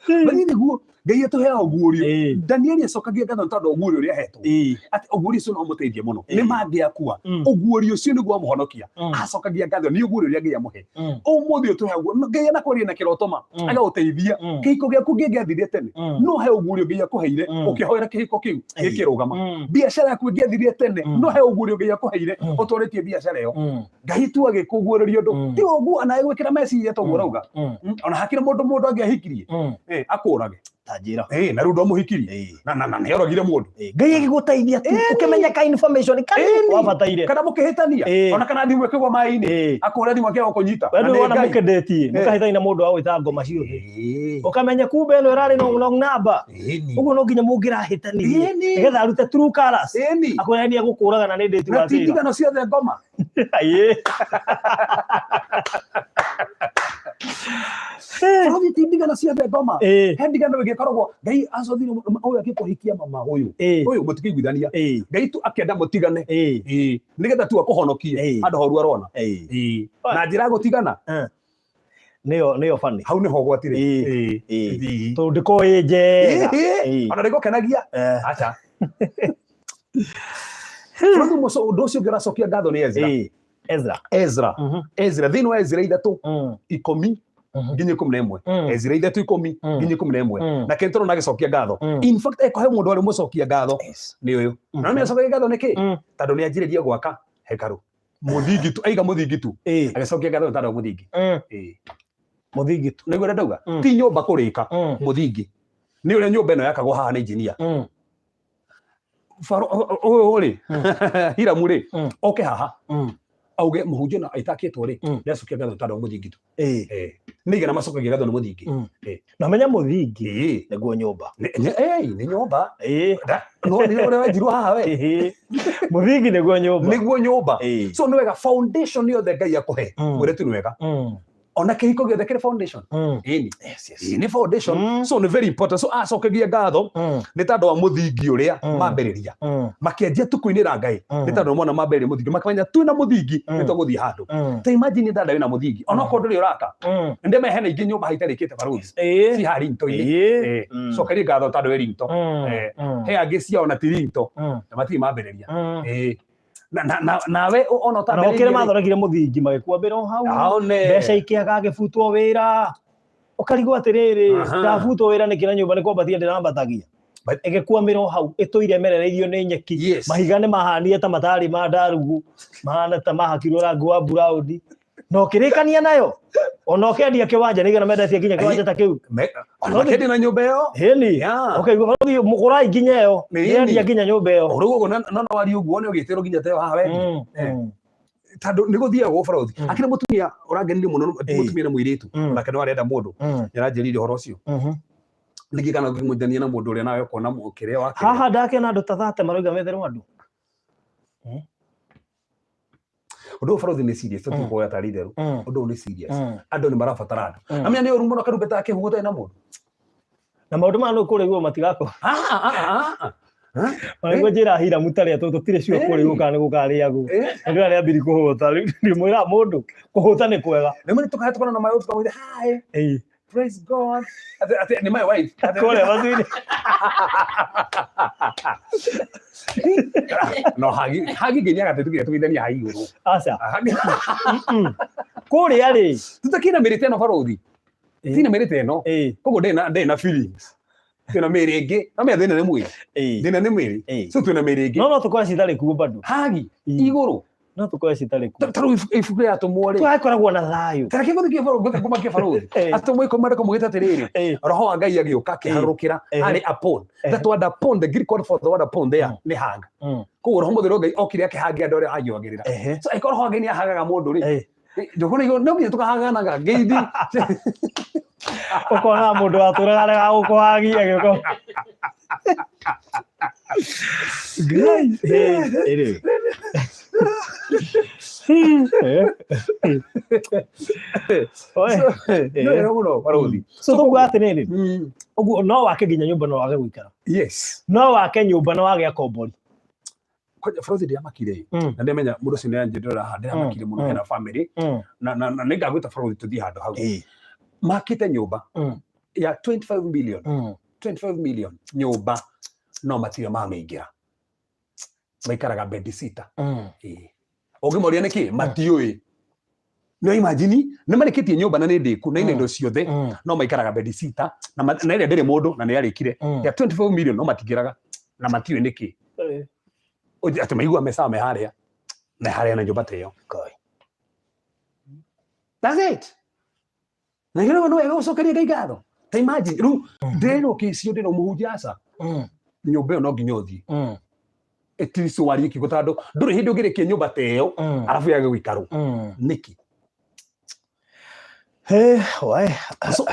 bani niguo Ngai atuheaga ugurio Danieli acokagia ngatho tondu ugurio uria ahetwo ati ugurio ucio no muteithie muno ni mangiakua ugurio ucio niguo amuhonokia acokagia ngatho ni ugurio uria Ngai amuhe umuthi utuheagwo Ngai anakwaria na kirotoma agaguteithia kihiko giaku ngiathirie tene no he ugurio Ngai akuheire ukihoera kihiko kiu gikirugama biashara yaku ngiathirie tene no he ugurio Ngai akuheire utwaritie biashara iyo Ngai tu agikuguriria ndu ti uguo ana gwikira meciria toguo rauga ona hakire mundu angiahikirie akurage tajira na rudo muhikirie na ne oragire mundu Ngai agiguteithia tu ukimenya ka information kani wabataire kana mukihitania ona kana thimu ikigwa mai-ini akura thimu akio kunyita na wana mukendetie mukahitania mundu wa gwita ngoma ciothe ukamenya kumbe eno irari no number uguo no nginya mungirahitania nigetha arute true colors akwenia gukuraga na ni ndeti wa tira tindigano ciothe ngoma Baruthi tindigano ciothe ngoma hendigano gikoragwo Ngai acothire uyu akikuhikia mama uyu mutikiguithania Ngai tu akenda mutigane nigetha tu akuhonokie andu horu arona na njira gutigana niyo funny hau niho gwatire to ndiko njega ona ndiko kenagia acha Baruthi muso ndocio ngiracokia ngatho ni Ezra thini wa Ezra 3:10 nginya 11 Ezra 3:10 nginya 11 na kentoro nagicokia ngatho in fact eko he mundu ari mucokia ngatho ni uyu na me acokia ngatho niki tondu ni anjiririe gwaka hekaru muthingitu aiga muthingitu agicokia ngatho tondu muthingi muthingitu niguo ndauga ti nyumba kurika muthingi ni uria nyumba eno yakagwo haha ni engineer uyu ri Hiram ri oke haha auge muhunjia na aitakitwo ri ndacokia ngatho tondu muthingitu nigena macokagia ngatho ni muthingi na menya muthingi niguo nyumba ni nyumba no ni uria wenjirwo haha we muthingi niguo nyumba so ni wega foundation yothe Ngai akuhe wire tu ni wega ona kihiko giothe kire foundation ni foundation so ni very important so acokagia ngatho ni tondu wa muthingi uria mambiriria makianjia tukuinira Ngai ni tondu mona mambiriria muthingi makamenya tu na muthingi ni tuguthii handu ta imagine ndanda wina muthingi ona ko nduri uraka ndeme hena ingi nyumba haitarikite Baruthi si hari nto-ini cokeria ngatho tondu wi rinto he angi ciao na ti rinto na matiri mambiriria nawe ona ta no kire mathoragire muthingi magikuambira hau mbeca ikiaga agifutwo wira ukarigwo atiriri ndafutwo wira nikira nyumba ni kwambatia ndirambatagia igikuambira hau ituire merereirio ni nyeki mahiga ni mahanie ta matari ma ndarugu mahana ta mahakirwo rangi wa brown no kirikania nayo ona ukendia kiwanja nigena mendetie nginya kiwanja ta kiu ona kendi na nyumba yo heni okay Baruthi mukurai nginya yo yendia nginya nyumba yo urugo no wari uguo ni ugitirwo nginya teo haha we tando nä gå thiaga gå barothi akä må tumia å rangenire må no må tumia na må irä tu onake no arenda må ndå nä aranjä rire å horo å cio nä kä kana å kä må njania na må ndå å rä a nawe kona kä rä a haha ndakena andå ta 30 marauga metherwo andå å ndå å barothi nä serious tå kuoya tarä itherå å ndå nä serious andå nä marabatara andå amenya nä å rumo no karumbeta akä hå na må ndå na maå ndå maya no kå rä guo matigako Wangu njira Hiram tarä a tũtirĩ sure kũrĩ gũka nĩ gũkarĩ agũ nĩ arĩa ambiri kũhũta rĩu mwĩra mũndũ kũhũta nĩ kwega nĩ mwe tũkahe tũkona na mayo tũkamwĩra hi praise God ati nĩ my wife kũrĩa mathiri no hagi nginya gatĩtukire tũgeithania ha igũrũ aca kũrĩa rĩ tũtakĩna mĩrĩte ĩno barothi tina mĩrĩte ĩno koguo ndĩ na feelings twina mĩrĩ ĩngĩ amenya thĩna nĩ mwĩrĩ thĩna nĩ mwĩrĩ so twina mĩrĩ ĩngĩ no tũkorwo citarĩ kuo bado hagi igũrũ no tũkorwo citarĩ kuo tarũ ibuku rĩatũmwo rĩ twakoragwo na thayũ tareke gũthiĩ kũmakia barothi atũmwo ikomande kũmũgĩta atĩrĩrĩ roho wa Ngai agĩũka akĩharũrũkĩra arĩ upon that word upon the Greek word for the word upon there nĩ hanga koguo roho mũtheru Ngai okire akĩhangia andũ arĩa agĩoagĩrĩra so ikorwo roho wa Ngai nĩ ahagaga mũndũ rĩ ndũkona igũrũ no nginya tũkahaganaga ngeithi ukona mũndũ atũraga rega gũkũhagia agĩũka ĩrĩ so tũkuga atĩrĩrĩ ũguo no wake nginya nyũmba no wage gũikara yes no wake nyũmba no wage akombori barothi ndiamakire na ndimenya mũndũ ũcio nĩ anjĩrĩra haha ndiamakire mũno hena family na nĩ ngagwĩta barothi tũthiĩ handũ hau makĩte nyũmba ya 25 million nyũmba no matirĩ mamĩingĩra maikaraga bed sitter ũngĩmoria nĩkĩ matiũĩ no imagine nĩ marĩkĩtie nyũmba na nĩ ndĩku na ina indo ciothe no maikaraga bed sitter na ĩrĩa ndĩrĩ mũndũ na nĩ yarĩkire ya 25 million no matingĩraga na matiũĩ nĩkĩ atĩ maigua meca me harĩa na harĩa na nyũmba ta ĩyo that's it na gĩrĩgo no wega gũcokeria Ngai ngatho ta imagine rĩu ndĩrĩrwo kĩcio ndĩrwo mũhunjia aca nyũmba ĩyo no nginya ũthiĩ ĩtiricu warie kiugo tondũ ndũrĩ hĩndĩ ũngĩrĩkia nyũmba ta ĩyo arabu yage gũikarwo nĩkĩ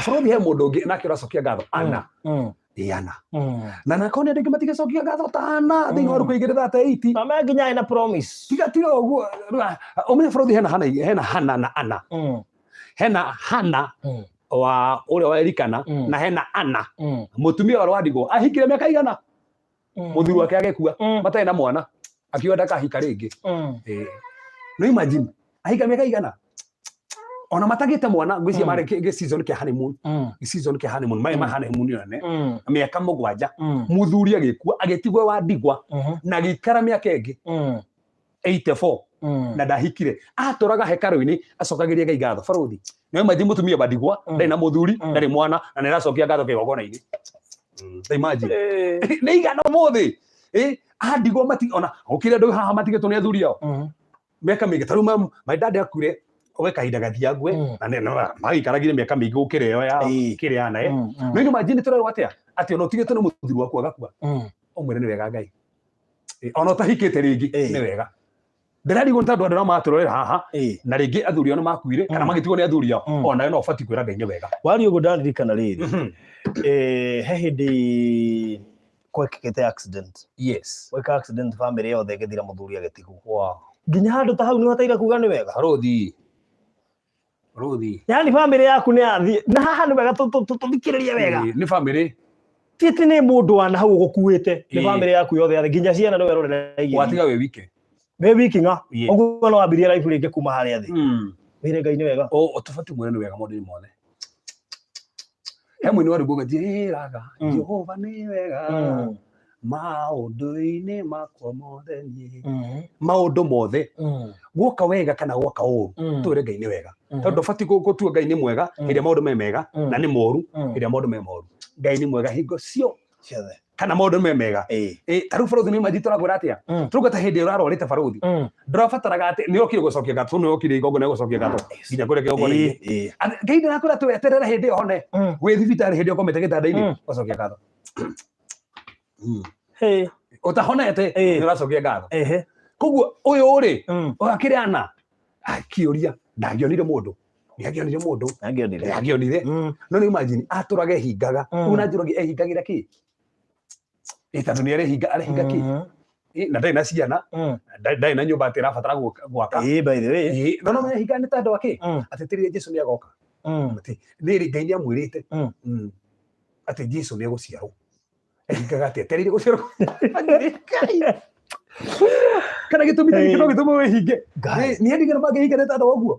barothi he mũndũ ũngĩ nake ũracokia ngatho ana na nakona ndĩngĩ matigacokia ngatho ta ana thĩinĩ wa Rũkũ 2:38 mama nginya ina promise tiga ũguo ũmenye barothi hena hana na ana hena hana wa ũrĩa wa Elikana na hena ana mũtumia wa ndigwa ahikire mĩaka igana mũthuri wake agekua matarĩ na mwana akiuga ndakahika rĩngĩ no imagine ahika mĩaka igana ona matagĩte mwana ngwĩciria marĩ season kĩa honeymoon ma honeymoon yone mĩaka 7 mũthuri agĩkua agĩtigwo wa ndigwa na gĩikara mĩaka ĩngĩ 84 na ndahikire atũraga hekarũ-inĩ acokagĩria Ngai ngatho barothi no imagine mũtumia wa ndigwa ndarĩ na mũthuri ndarĩ mwana na nĩ aracokia ngatho kĩgongona-inĩ imagine nĩ igana ũmũthĩ ndigwa ona gũkĩrĩ andũ haha matigĩtwo nĩ athuri ao mĩaka mĩingĩ tarĩu my dad akuire owe kahinda gathiangwe na magĩikaragire mĩaka mĩingĩ gũkĩra ĩyo ya kĩrĩa ya naye no imagine tũrerwo atĩa atĩ ona ũtigĩtwo nĩ mũthuri waku agakua ũmwĩre nĩ wega Ngai ona ũtahikĩte rĩngĩ nĩ wega ndĩrarigwo nĩ tondũ andũ no matũrorera haha na rĩngĩ athuri ao nĩ makuire kana magĩtigwo nĩ athuri ao onawe no ũbatiĩ kwĩra Ngai nĩ wega wario ũguo ndaririkana rĩrĩ he hĩndĩ gwekĩkĩte accident gweka accident family yothe ĩgĩthira mũthuri agĩtigwo nginya handũ ta hau nĩ ũbataire kuga nĩ wega barothi yani family yaku nĩ yathiĩ na haha nĩ wega tũthikĩrĩrie wega nĩ family titi nĩ mũndũ wa na hau ũgũkuĩte nĩ family yaku yothe yathĩ nginya ciana nĩwe ũrorera watiga wĩ wike ng'a ũguo no wambirie life rĩngĩ kuma harĩa thĩ wĩre Ngai nĩ wega tũbatiĩ mwĩre nĩ wega maũndũ-inĩ mothe he mũini wa rwĩmbo njĩraga Jehova nĩ wega maũndũ-inĩ makwa mothe maũndũ mothe guoka wega kana guoka ũru twĩre Ngai nĩ wega tondũ ndũbatiĩ gũtua Ngai nĩ mwega hĩndĩ maũndũ me mega na nĩ moru hĩndĩ maũndũ me moru Ngai nĩ mwega hingo ciothe kana maũndũ me mega tarĩu barothi nĩ imagine tũragwĩra atĩa tũrauga ta hĩndĩ ũrarwarĩte barothi ndũrabataraga atĩ nĩ okire gũcokia ngatho nĩ okire igongona gũcokia ngatho nginya kũrĩa kĩgongona-inĩ Ngai ndĩrakwĩra tweterere hĩndĩ ĩyo hone wĩ thibitarĩ hĩndĩ ĩyo ũkomete gĩtanda-inĩ gũcokia ngatho ũtahonete nĩ ũracokia ngatho koguo ũyũ rĩ akĩrĩ ana akĩũria ndangĩonire mũndũ angĩonire no nĩ imagine atũrage hingaga una njũragi ehingagĩra kĩ tondũ nĩ arehinga kĩ na ndarĩ na ciana ndarĩ na nyũmba atĩ ĩrabatara gwaka by the way no mehinga nĩ tondũ akĩ atetereire Jesũ nĩ agoka atĩ nĩrĩ Ngai nĩ amwĩrĩte atĩ Jesũ nĩ egũciarwo ehingaga atĩ etereire gũciarwo kana gĩtũmi kĩngĩ no gĩtũme wĩhinge nĩ endigĩra mangĩhinga nĩ tondũ ũguo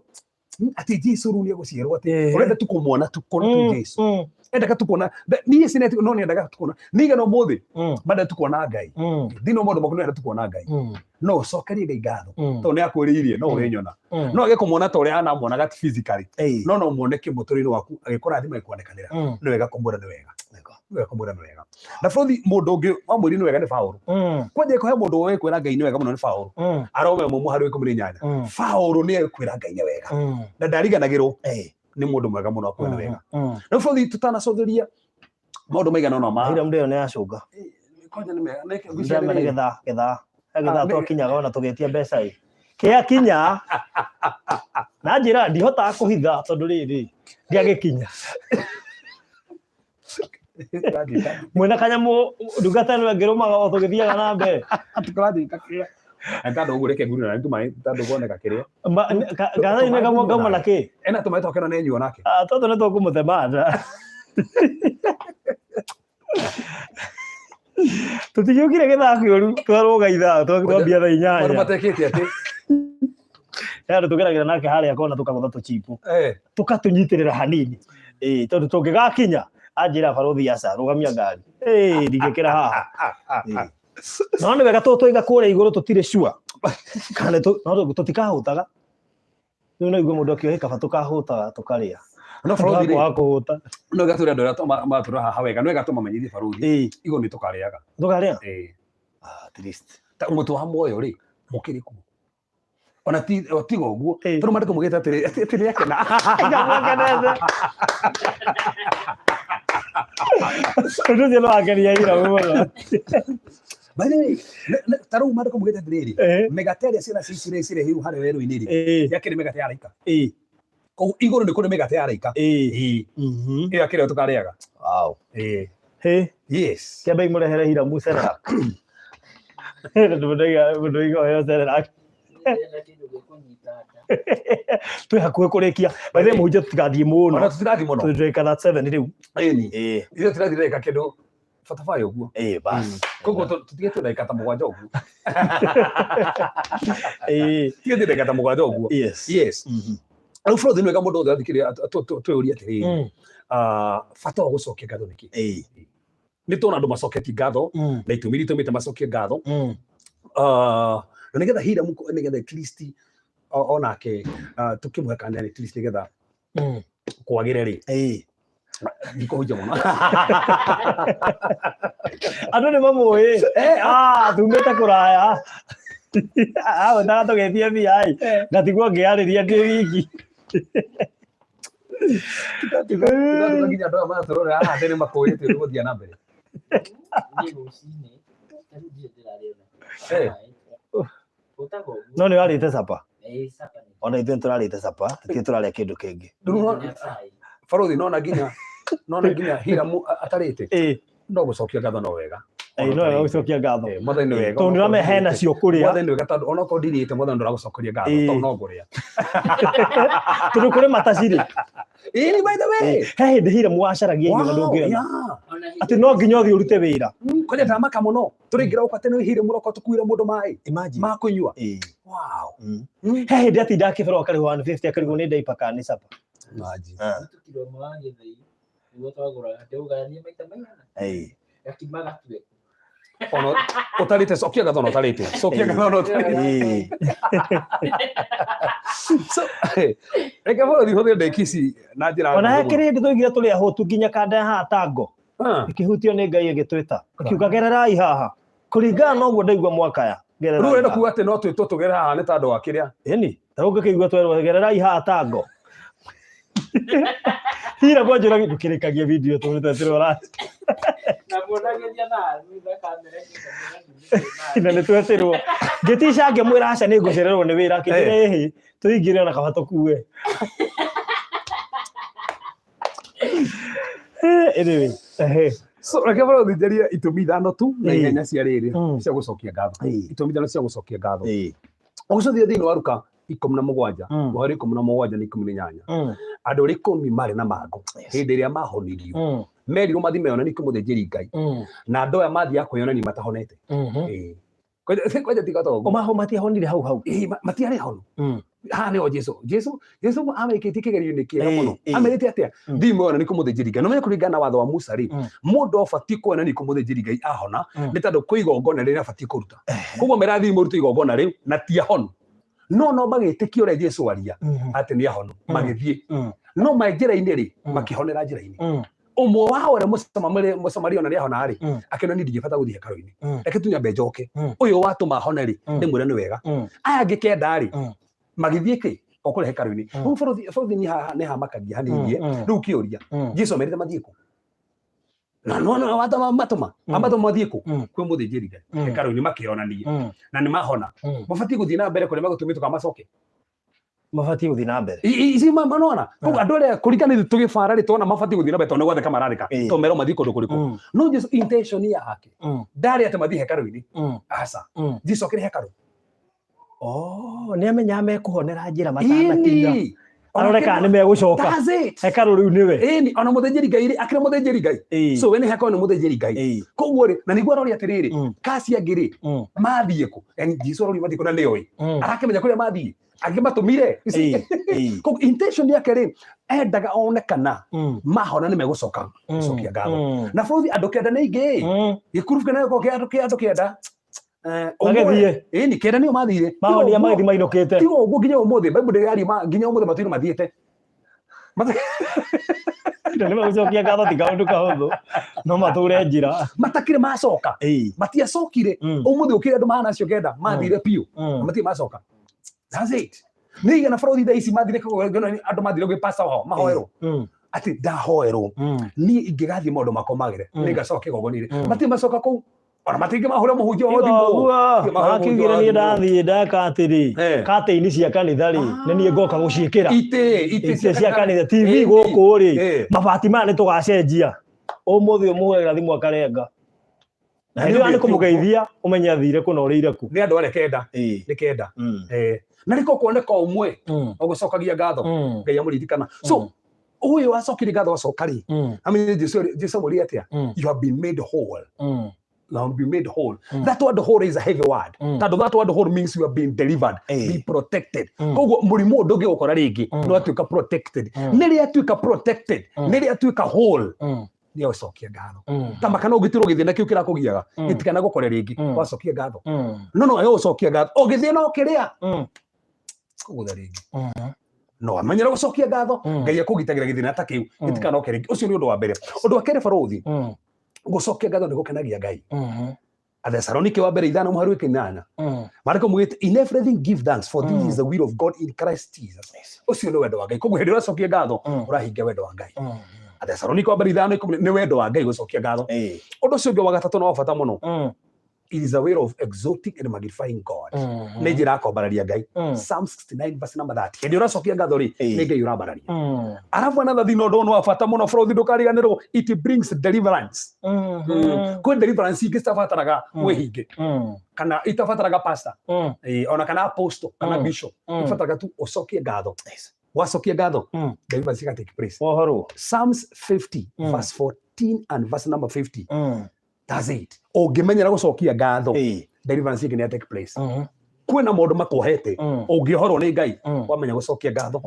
atĩ Jesũ rĩu nĩ egũciarwo atĩ ũrenda tu kũmwona tu kuona Jesũ endaga tu kuona niĩ sineti no nĩ endaga tu kuona nĩigana ũmũthĩ manda tu kuona Ngai ndino mũndũ makũnũ enda tu kuona Ngai no ũcokerie Ngai ngatho tondũ nĩ akwĩrĩirie no ũrĩnyona no age kũmwona ta ũrĩa anamuonaga physically no muoneke mũtũrĩre waku agĩkora thima ikuonekanĩra nĩ wega kũmwĩra nĩ wega na bũrũri mũndũ ũngĩ wamwĩri nĩ wega nĩ Paũlũ kwanja kũhe mũndũ ũĩ kwĩra Ngai nĩ wega mũno nĩ Paũlũ arome mũmũ harĩ 18 Paũlũ nĩ kwĩra Ngai nĩ wega na ndariganagĩrwo nĩ mũndũ mwega mũno akwĩra wega na bũrũri tutanacotheria maũndũ maigana ũna ma Hiram ndĩyo nĩ acũnga kwanja nĩ mega getha twakinyaga ona tũgetia mbeca kĩa kinya na njĩra ndihotaga kũhitha tondũ rĩrĩ ndiagĩkinya mwena kanyamũ ndungata nĩ ngĩrũmaga o tũgĩthiaga na mbere tũkarathika tandũ ũguo reke nguruna nĩ tũmaĩ tandũ kuoneka kĩrĩa gathainĩ gauma na kĩ ena tũmaĩ twakena nĩ nyuo nake tondũ nĩ tũkũmũtema nda tũtigĩũkire gĩthaka kĩũru twarũga ithaa twambia thaa 8 matekĩte atĩ andũ tũgeragĩra nake harĩa kona tũkagũtha tũchipu tũkatũnyitĩrĩra hanini tondũ tũngĩgakinya anjĩra barũthi aca rũgamia ngari ndigĩkĩra haha no nĩ wega tũiga kũrĩa igũrũ tũtirĩ sure kana tũtikahũtaga rĩu no igua mũndũ akĩohe kaba tũkahũtaga tũkarĩa no barũthi wa kũhũta no gatũra andũ arĩa matũra haha wega nĩ wega tũmamenyithie barũthi igũrũ nĩ tũkarĩaga at least ta mũtu wa muoyo rĩ mũkĩrĩ kuo ona tiga ũguo tondũ mandĩko mũgĩte atĩ nĩ akena ũndũ ũcio nĩ wakeria Hiram mũno by the way tarĩu mandĩko mũgĩte atĩrĩrĩ mĩgate ĩrĩa ciana cirĩ hiu harĩa werũ-inĩ rĩ yakĩrĩ mĩgate ya araika kũu igũrũ nĩ kũrĩ mĩgate ya araika ĩyo akĩrĩa tũkarĩaga yes kĩamba imũrehere Hiram Cerelac mũndũ igoyo Cerelac twĩ hakuhĩ kũrĩkia by the way mũhunjia tũtigathiĩ mũno tũtũikara 7 rĩu ithuĩ tũrathiĩ ndagĩka kĩndũ batabaĩ ũguo koguo tũtige tu ndagĩka ta 7 ũguo tige tu ndagĩka ta 7 ũguo yes rĩu bũrũri nĩ wega mũndũ othe athikĩrĩria twĩũria atĩrĩrĩ bata wa gũcokia ngatho nĩkĩ nĩ tuona andũ macoketie ngatho na itũmi itũmĩte macokie ngatho na nĩgetha Hiram nĩgetha at least onake tũkĩmũhe kana at least nĩgetha kwagĩre rĩ ndikũhunjia mũno andũ nĩ mamũĩ tumĩte kũraya wendaga tũgetie BI ngatigwo ngĩarĩria ndĩ wiki nginya andũ aya matũrore haha nĩ makũĩte ũrĩa gũthiĩ na mbere no nĩ warĩte capa ona ithuĩ tũrarĩte capa tũtirĩ tũrarĩa kĩndũ kĩngĩ barũthi nona nginya Hiram atarĩte no gũcokia ngatho no wega no wega gũcokia ngatho mwathani nĩ wega tondũ nĩ wamahe nacio kũrĩa mwathani nĩ wega tondũ ona ko ndirĩte mwathani ndũragũcokeria ngatho tondũ no ngũrĩa tondũ kũrĩ matacirĩ by the way he hĩndĩ Hiram wacaragia irio na ndũngĩona atĩ no nginya ũthiĩ ũrute wĩra kwanja ndamaka mũno tũrĩingĩra gũkũ atĩ nĩ Hiram mũroka tũkuire mũndũ maĩ ma kũnyua he hĩndĩ atinda akĩbera akarĩhwo 150 akarĩhwo nĩ ndaipa kana nĩ capa ono utarite cokia ngatho no utarite cokia ngatho no utarite so reke bũrũri hũthĩre ndĩkici na njĩra ona kĩrĩ hĩndĩ tũigire tũrĩ ahũtu nginya kanda haha tango ĩkĩhutio nĩ Ngai ĩgĩtwĩta akiuga gererai haha kũringana na ũguo ndaigua mwakaya rĩu wenda kuuga atĩ no twĩtwo tũgere haha nĩ tondũ wa kĩrĩa ĩni ta ũngĩkĩigua twerwo gererai haha tango Hiram wanjũra gĩkĩrĩkagia video tũrĩte tũrora na nä tweterwo ngä tica ngä mwä ra aca nä ngå cererwo nä wä ra kä ndä rehä tå ingä re ona kaba tå kue so reke baro thitheria itumi ithano tu na ihenya cia riri cia gucokia ngatho itumi ithano cia gucokia ngatho ugucothia thiini wa Luka 17 muhari 17 na 18 andu ri 10 mari na mago hindi ria mahonirio merirwo mathi meyonani kumuthĩnjĩri Ngai na andũ aya mathiaga kwĩyonania matahonete kwaja tigato maho matiahonire hau matiarĩ honu ha nĩo Jesu amekĩtie kĩgerio-inĩ kĩega mũno amerĩte atĩa ndimwona nĩ kũmũthĩnjĩri Ngai no menye kũringana na watho wa Musa rĩ mũndũ abatie kuona nĩ kũmũthĩnjĩri Ngai ahona nĩ tondũ kwĩ igongona rĩrĩa abatie kũruta koguo merathi mũrute igongona rĩu na ti ahonu no magĩtĩkia ũrĩa Jesu aria atĩ nĩ ahonu magĩthiĩ no njĩra-inĩ rĩ makĩhonera njĩra-inĩ umwe wao ũrĩa mũsamaria ona nĩ ahona rĩ akĩona nĩ ndingĩbata gũthiĩ hekarũ-inĩ reke tunyambe njoke ũyũ watũma ahone rĩ ndĩmwĩre nĩ wega aya angĩ kenda rĩ magĩthiĩ kĩ o kũrĩa hekarũ-inĩ bũrũri nĩ hamakagia hanini rĩu kĩũria Jesu amerite mathiĩ kũ na no watũma matũma mathiĩ kũ kwĩ mũthĩnjĩri Ngai hekarũ-inĩ makĩonanie na nĩ mahona mabatie gũthiĩ na mbere kũrĩa magũtũmĩtwo kana macoke mabatie gũthiĩ na mbere ici manona koguo andũ arĩa kũringana nĩ tũgĩbara rĩ twana mabatie gũthiĩ na mbere tondũ nĩ gwathĩka mararĩka to merwo mathiĩ kũndũ kũrĩkũ no Jesu intention yake ndarĩ atĩ mathiĩ hekarũ-inĩ aca Jesu akĩrĩ hekarũ nĩ amenyaga mekũhonera njĩra matanakinya aroreka nĩ megũcoka hekarũ rĩu nĩwe ona mũthĩnjĩri Ngai rĩ akĩrĩ mũthĩnjĩri Ngai so we nĩ hekarũ nĩ mũthĩnjĩri Ngai koguo rĩ na nĩguo aroria atĩrĩrĩ kasi angĩ rĩ mathiĩ kũ yani Jesu aroria mathiĩ kũ na nĩoĩ arakĩmenya kũrĩa mathiĩ angĩmatũmire koguo intention yake rĩ endaga onekana mahona nĩ megũcoka gũcokia ngatho na bũrũri andũ kenda nĩ aingĩ gĩkurubu kĩnene andũ kenda magĩthiĩ nĩ kenda nĩo mathire mahonia magĩthiĩ mainũkĩte tigo ũguo nginya ũmũthĩ Bible ndĩraria nginya ũmũthĩ matuĩrĩ mathiĩte nĩ megũcokia ngatho ti kaũndũ kahũthũ no matũre njĩra matakĩrĩ macoka matiacokire ũmũthĩ ũkĩrĩ andũ mahana acio kenda mathire piũ na matirĩ macoka. That's it. Nĩigana bũrũri thaa ici mathire andũ mathire gwĩ pastor wao mahoerwo atĩ ndahoerwo niĩ ingĩgathiĩ maũndũ makwa magĩre nĩngacoka igongona-inĩ matirĩ macoka kũu ona matingĩ mahũra mũhunjia wa thimũ makiugire niĩ ndathiĩ ndeka atĩrĩ katĩ-inĩ cia kanitha rĩ nĩ niĩ ngoka gũciĩkĩra itĩ cia kanitha TV gũkũ rĩ mabati maya nĩ tũgacenjia ũmũthĩ ũmũhũragĩra thimũ akarenga na nĩ kũmũgeithia ũmenye athire kũna ũrĩire kũ nĩ andũ arĩa kenda nĩ kenda na nĩko kuoneka ũmwe ũgũcokagia ngatho Ngai amũririkana so ũyũ acokire ngatho acoka rĩ amenye Jesu amũria atĩa you have been made whole you have been made whole that word whole is a heavy word that word whole means you have been delivered be protected koguo mũrimũ ũndũ ũngĩgũkora rĩngĩ no atuĩka protected nĩrĩa atuĩka protected nĩrĩa atuĩka whole nĩ acokia ngatho ta makana ũgĩtirwo gĩthĩna kĩu kĩrakũgiaga gĩtikana gũkore rĩngĩ wacokia ngatho no ayo ũcokia ngatho o gĩthĩna o kĩrĩa kũgũtha rĩngĩ no amenyera gũcokia ngatho Ngai akũgitagĩra gĩthĩna ta kĩu gĩtikana gũkore rĩngĩ ũcio nĩ ũndũ wa mbere ũndũ wa kerĩ barũthi gũcokia ngatho nĩ gũkenagia Ngai Athesalonike wa mbere 5 mũhari 8 Mariko mugĩte in everything give thanks for this is the will of God in Christ Jesus ũcio nĩ wendo wa Ngai koguo hĩndĩ ĩrĩa ũcokia ngatho ũrahingia wendo wa Ngai Athesalonike wa mbere 5 nĩ wendo wa Ngai gũcokia ngatho ũndũ ũcio ũngĩ wa gatatũ no bata mũno it is a way of exalting and magnifying God nĩ njĩra ya kwambararia Ngai Psalm 69 verse number 30 hĩndĩ ũracokia ngatho rĩ nĩ Ngai ũrambararia arabu another thing ũndũ no bata mũno bũrũri ndũkariganĩrwo it brings deliverance kwĩ deliverance ingĩ citabataraga wĩhinge kana itabataraga pastor ona kana apostle kana bishop ibataraga tu ũcokie ngatho wacokia ngatho deliverance can take place Psalms 50 verse 14 and verse number 50 that's it ũngĩmenyera gũcokia ngatho deliverance ingĩ nĩ take place kwĩna maũndũ makuohete ũngĩhorwo nĩ Ngai wamenya gũcokia ngatho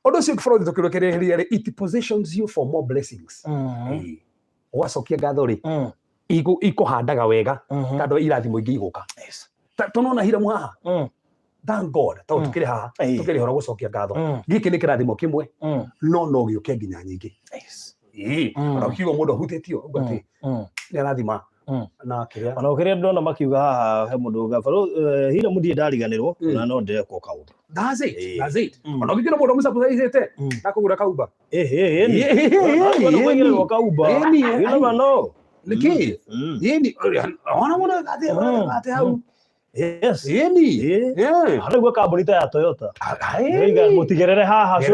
ũndũ ũcio bũrũri tũkĩrũkĩrĩria rĩ it positions you for more blessings wacokia ngatho rĩ ikũhandaga wega tondũ irathimo ingĩ igũka tũnona Hiram haha thank God tondũ tukĩrĩ haha tukĩrĩ horo gũcokia ngatho gĩkĩ nĩ kĩrathimo kĩmwe no gĩũke nginya nyingĩ ona kiugo mũndũ ahutĩtio ũguo atĩ nĩ arathima na kĩrĩa ona ũkĩrĩa ndona makiuga haha he mũndũ gabaro Hiram ndiĩ ndariganĩrwo na no ndĩrekwo kaũndũ that's it ona ũngĩkĩra mũndũ mũcapũcaicĩte na kũgũra kaumba kaumba you never know Niki yeni ona gate hau. Yes. Yeni. Haragwa kambuni ta ya Toyota. Ngiga mutigerere haha so.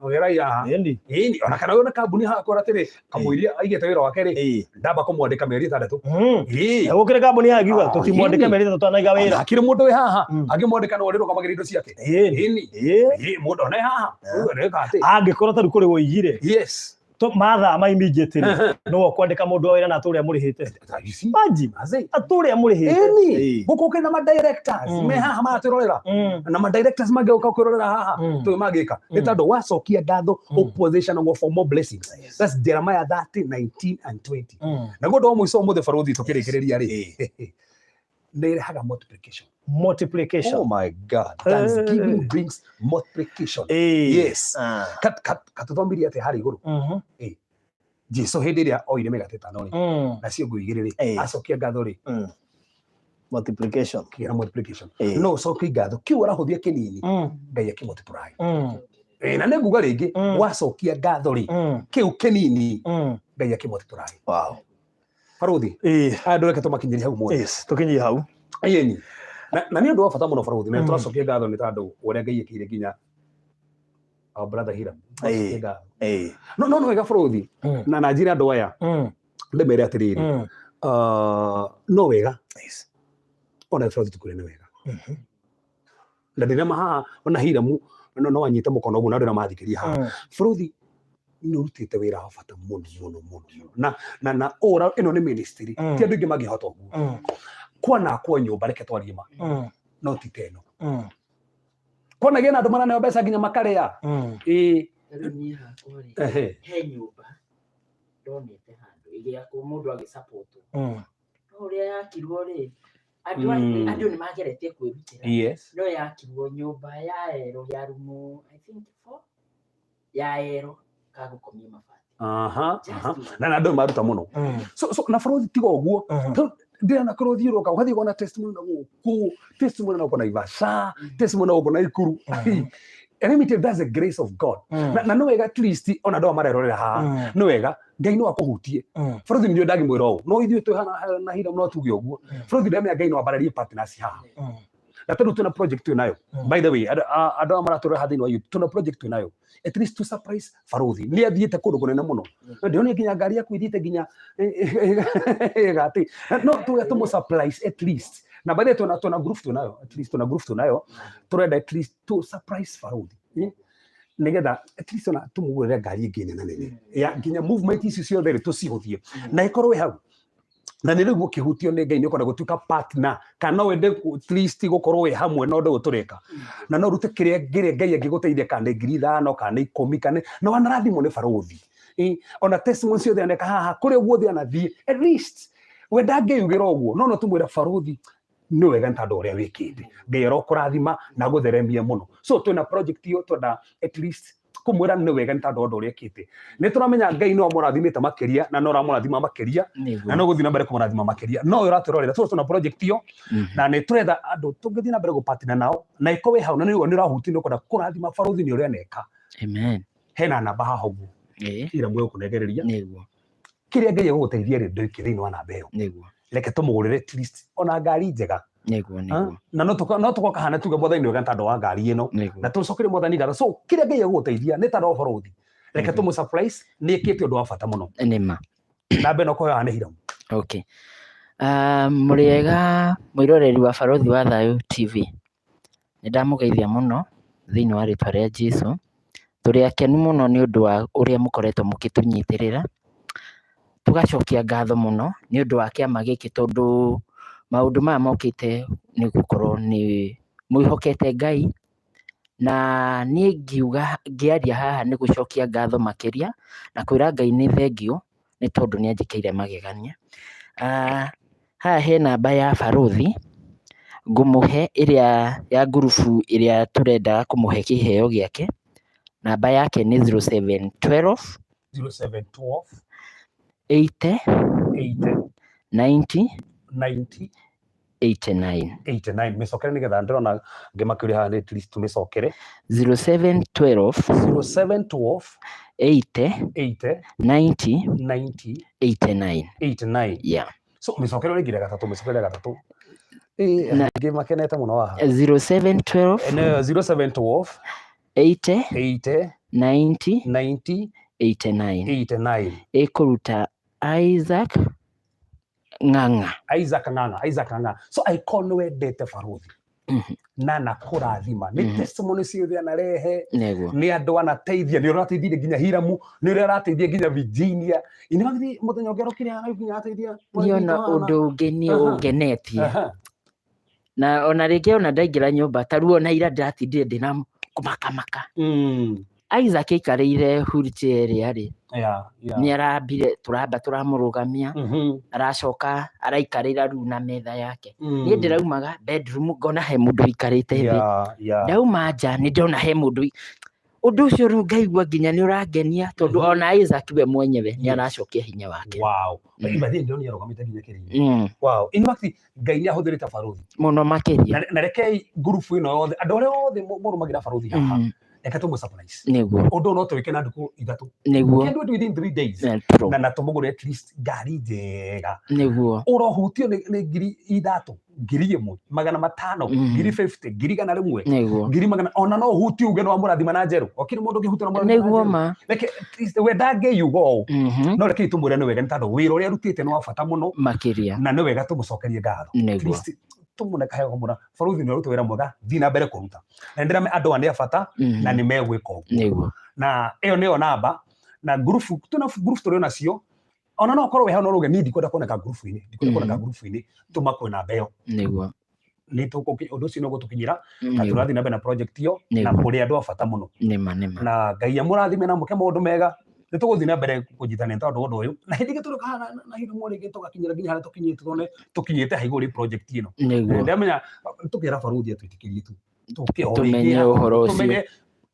Ogera ya. Yeni ona kana ona kambuni ha kora tiri kamwiria aigete wira wake ri. Ndamba kumwandika meri 6. Gukire kambuni ya giuga tutimwandika meri 3 anaiga wira. Akire mundu we haha agimwandika no riro kamagira indo ciake. Yeni. Mundu ona haha. Angikorwo taru kuri woigire. Yes. To matha ma immediately no kwandika mundu wira na aturia murihite maji aturia murihite guko na ma directors me haha matirorera na ma directors mageuka kwirorera haha to magika etando wacokia ngatho opposition ngo for more blessings. That's Jeremiah 30:19 and 20. Na godo muico muthe baruthi tukirikireria ri nerehaga multiplication. Oh my God, Thanksgiving brings multiplication. Yes. Katuthomirie ati hari iguru Jesu hindi iria oire migate 5 ri na cio ngui 2 ri acokia ngatho ri multiplication no cokia ngatho kiu arahuthia kinini Ngai akimultiply na nenguga ringi wacokia ngatho ri kiu kinini Ngai akimultiply. Wow. Baruthi andu reke tumakinyirie hau mothe. Yes, tukinyie hau ayeni na ni andu wa bata muno baruthi na turacokia ngatho ni tandu uria Ngai ekire nginya our brother Hiram. No wega baruthi na njira andu aya ndemere atiriri no wega ona baruthi tukure na wega na ndina maha ona Hiram no anyite mukono guo na ndu na mathikiria ha baruthi ni urutite wira wa bata muno na ora ino ni ministry ti andu ingi magihota guo kwana kwa nyumba reke twarima no ti teno kwana gena andu marane mbeca nginya makaria he nyumba ndonete handu igia ko mundu agisupport uria yakirwo ri andu ni mageretie kwirutira no yakirwo nyumba ya ero ya rumu I think 4 ya ero kagukomia mabati na andu maruta muno so na baruthi tiga uguo ndira na kurothi roka ugathi gona testimony na guku testimony na gona Ivasha testimony na gona Ikuru and let me that's the grace of God na no wega at least ona ndo marerorera ha no wega Ngai no akuhutie baruthi ndio ndagi mwira o no ithuĩ twi hana na Hiram no tuge uguo baruthi ndamenya Ngai no abararie partners ha na tena tuna project tunayo by the way ado amaratura hathini wa youth tuna project tunayo at least to surprise baruthi ni athiite kundu kunene muno ndio ni nginya ngari yaku ithiite nginya gati no tuge tumu surprise at least na baadaye tuna group tunayo at least tuna group tunayo turenda at least to surprise baruthi nigetha at least ona tumugurire ngari ingine na nene ya nginya movement icio ciothe tucihuthie na ikorwe hau na ni rigu kihutio ni Ngai ni ukora gutuika partner kana wende at least gukorwo we hamwe no ndo tureka na no rute kiria Ngai angiguteithia kana 5,000 kana 10 kana no wanarathimo ni baruthi ona testimony ciothe aneka haha kuri guothe anathie at least wenda Ngai ugira uguo no tumwira baruthi no wega ntandu uria wikite Ngai arokurathima na gutheremia muno so twina project yo twenda at least kumwira ni wega ntandu uria wikite ni turamenya Ngai no amurathimite makiria na no ramurathima makiria na no guthina na mbere kumurathima makiria no uraturorera so tuna project yo na ni turetha andu tungithina na mbere gupatina nao na ikowe hau na ni urahuti no kwenda kurathima baruthi ni uria neka amen hena namba haha uguo ira mwe kunegereria niguo kiria Ngai aguteithia ri ndu ikithini wa namba iyo niguo leke tumugurire at least ona ngari njega niguo na no tukoka hana tuge mwathani wega ntandu wa ngari ino na tucokire mwathani ngatho so kiria Ngai aguteithia ni tando baruthi leke tumu surprise ni ikite undu wa bata muno nima na beno ko ya Hiram. Okay muriega mwiroreri wa baruthi wa Thayu TV ni ndamugeithia muno thiini wa ritwa ria Jesu turi akenu muno ni undu wa uria mukoretwo mukitunyitirira tugacokia ngatho muno ni undu wa kiama giki tondu maundu maya mokite ni gukorwo ni mwihokete Ngai na ni ngiuga ngiaria haha ni gucokia ngatho makiria na kwira Ngai ni thengio ni tondu ni anjikire magegania haha he namba ya baruthi ngumuhe iria ya ngurubu iria turenda kumuhe kiheo giake namba yake ni 0712 80 90 89 micokere nigetha ndĩrona ngĩmakĩria haha at least tumĩcokere 0712 80 90 89 yeah. So mĩcokere rĩngĩ gatatũ ngĩmakenete mũno haha 0712 80 90 89 ĩkũruta Isaac Ng'ang'a. So aikoo nĩ wendete Barothi na nakũrathima nĩ testimony ciothe anarehe nĩ andũ anateithia nĩ ũrateithia nginya Hiram nĩ ũrateithia nginya Virginia ine magthi mũthenya ũngĩ arokire nginya ateithia niona ũndũ ũngĩ nĩ ũngenetie na ona rĩngĩ ona ndaingĩra nyũmba ta ruo na ira ndatindire ndĩna kũmakamaka Isaac aikarĩire wheelchair rĩ nĩ arambire tũramũrũgamia aracoka araikarĩra rĩu na metha yake niĩ ndĩraumaga bedroom ngona he mũndũ aikarĩte thĩ ndauma nja nĩ ndona he mũndũ ũndũ ũcio rĩu ngaigua nginya nĩ ũrangenia tondũ ona Isaac we mwenyewe nĩ aracokia hinya wake ibathie ndio nĩ arogamite nginya kĩrĩndĩ in fact Ngai nĩ ahũthĩrĩte Barothi mũno makĩria na rekei group ĩno yothe andũ arĩa othe mũrũmagĩra Barothi haha eka tũmũ surprise ũndũ no twĩke na ndukũ ithatũ kĩndũ within 3 days na natũmũgũre at least ngari njega ũrohutio nĩ ngiri ithatũ ngiri 1,500 ngiri 50 ngiri 100 ngiri 100 ona no huti uge no mũrathima na njerũ okire mũndũ ũngĩhuta na mũrathima reke we ndangĩyuga ũũ no reke tũmwĩre nĩ wega nĩ tondũ wĩra ũrĩa arutĩte nĩ wa bata mũno makĩria na nĩ wega tũmũcokerie ngatho tumune kaheo mũna Barothi nĩ ũruta wĩra mwega thiĩ na mbere kũruta na ndĩrame andũ ane bata na nĩ megwĩka ũguo na ĩyo nĩyo namba na group tũrĩ nacio ona no korwo weha no ruge nidi kwenda kuoneka group-inĩ tuma kwĩ namba ĩyo nĩ ũndũ ũcio no gũtũkinyĩra na tũrathiĩ na mbere na project ĩyo na kũrĩ andũ a bata mũno na Ngai amũrathime na mũke maũndũ mega nĩ tũgũthiĩ na mbere kũnyitanĩra tondũ ũndũ ũyũ na hĩndĩ tũrũka na Hiram rĩngĩ tũgakinyĩra nginya harĩa tũkinyĩte ha igũrũ project ĩno ndamenya tũkĩra Barothi atwĩtĩkĩrie tu tumenye ũhoro ũcio tumenye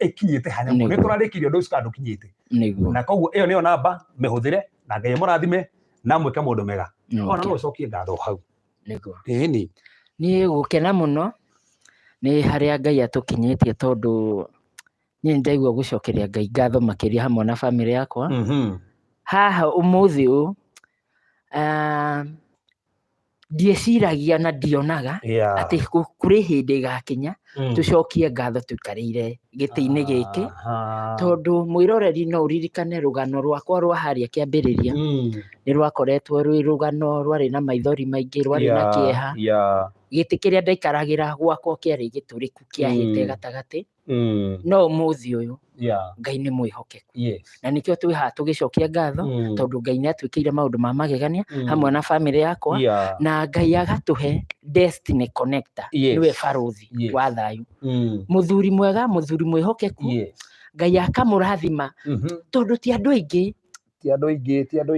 ikinyĩte harĩa nĩ tũrarĩkirie ũndũ ũcio kandi ũkinyĩte na koguo ĩyo nĩyo namba mĩhũthĩre na Ngai amũrathime na mwĩke maũndũ mega ona no ũcokie ngatho hau niĩ gũkena mũno nĩ harĩa Ngai atũkinyĩtie tondũ niĩ ndaigua gũcokeria Ngai ngatho makĩria hamwe na family yakwa haha ũmũthĩ ũyũ ndieciragia na ndionaga atĩ kũrĩ hĩndĩ ĩgakinya tũcokie ngatho tũikarĩire gĩtĩ-inĩ gĩkĩ tondũ mwĩroreri no ũririkane rũgano rwakwa rwa harĩa kĩambĩrĩria nĩ rwakoretwo rwĩ rũgano rwarĩ na maithori maingĩ rwarĩ na kĩeha gĩtĩ kĩrĩa ndaikaragĩra gwakwa kĩarĩ gĩtũrĩku kĩahĩte gatagatĩ no ũmũthĩ ũyũ Ngai nĩ mwĩhokeku na nĩkĩo twĩ haha tũgĩcokia ngatho tondũ Ngai nĩ atwĩkĩire maũndũ ma magegania hamwe na family yakwa na Ngai agatũhe destiny connector nĩwe Barothi wa thayũ mũthuri mwega mũthuri mwĩhokeku Ngai akamũrathima tondũ ti andũ aingĩ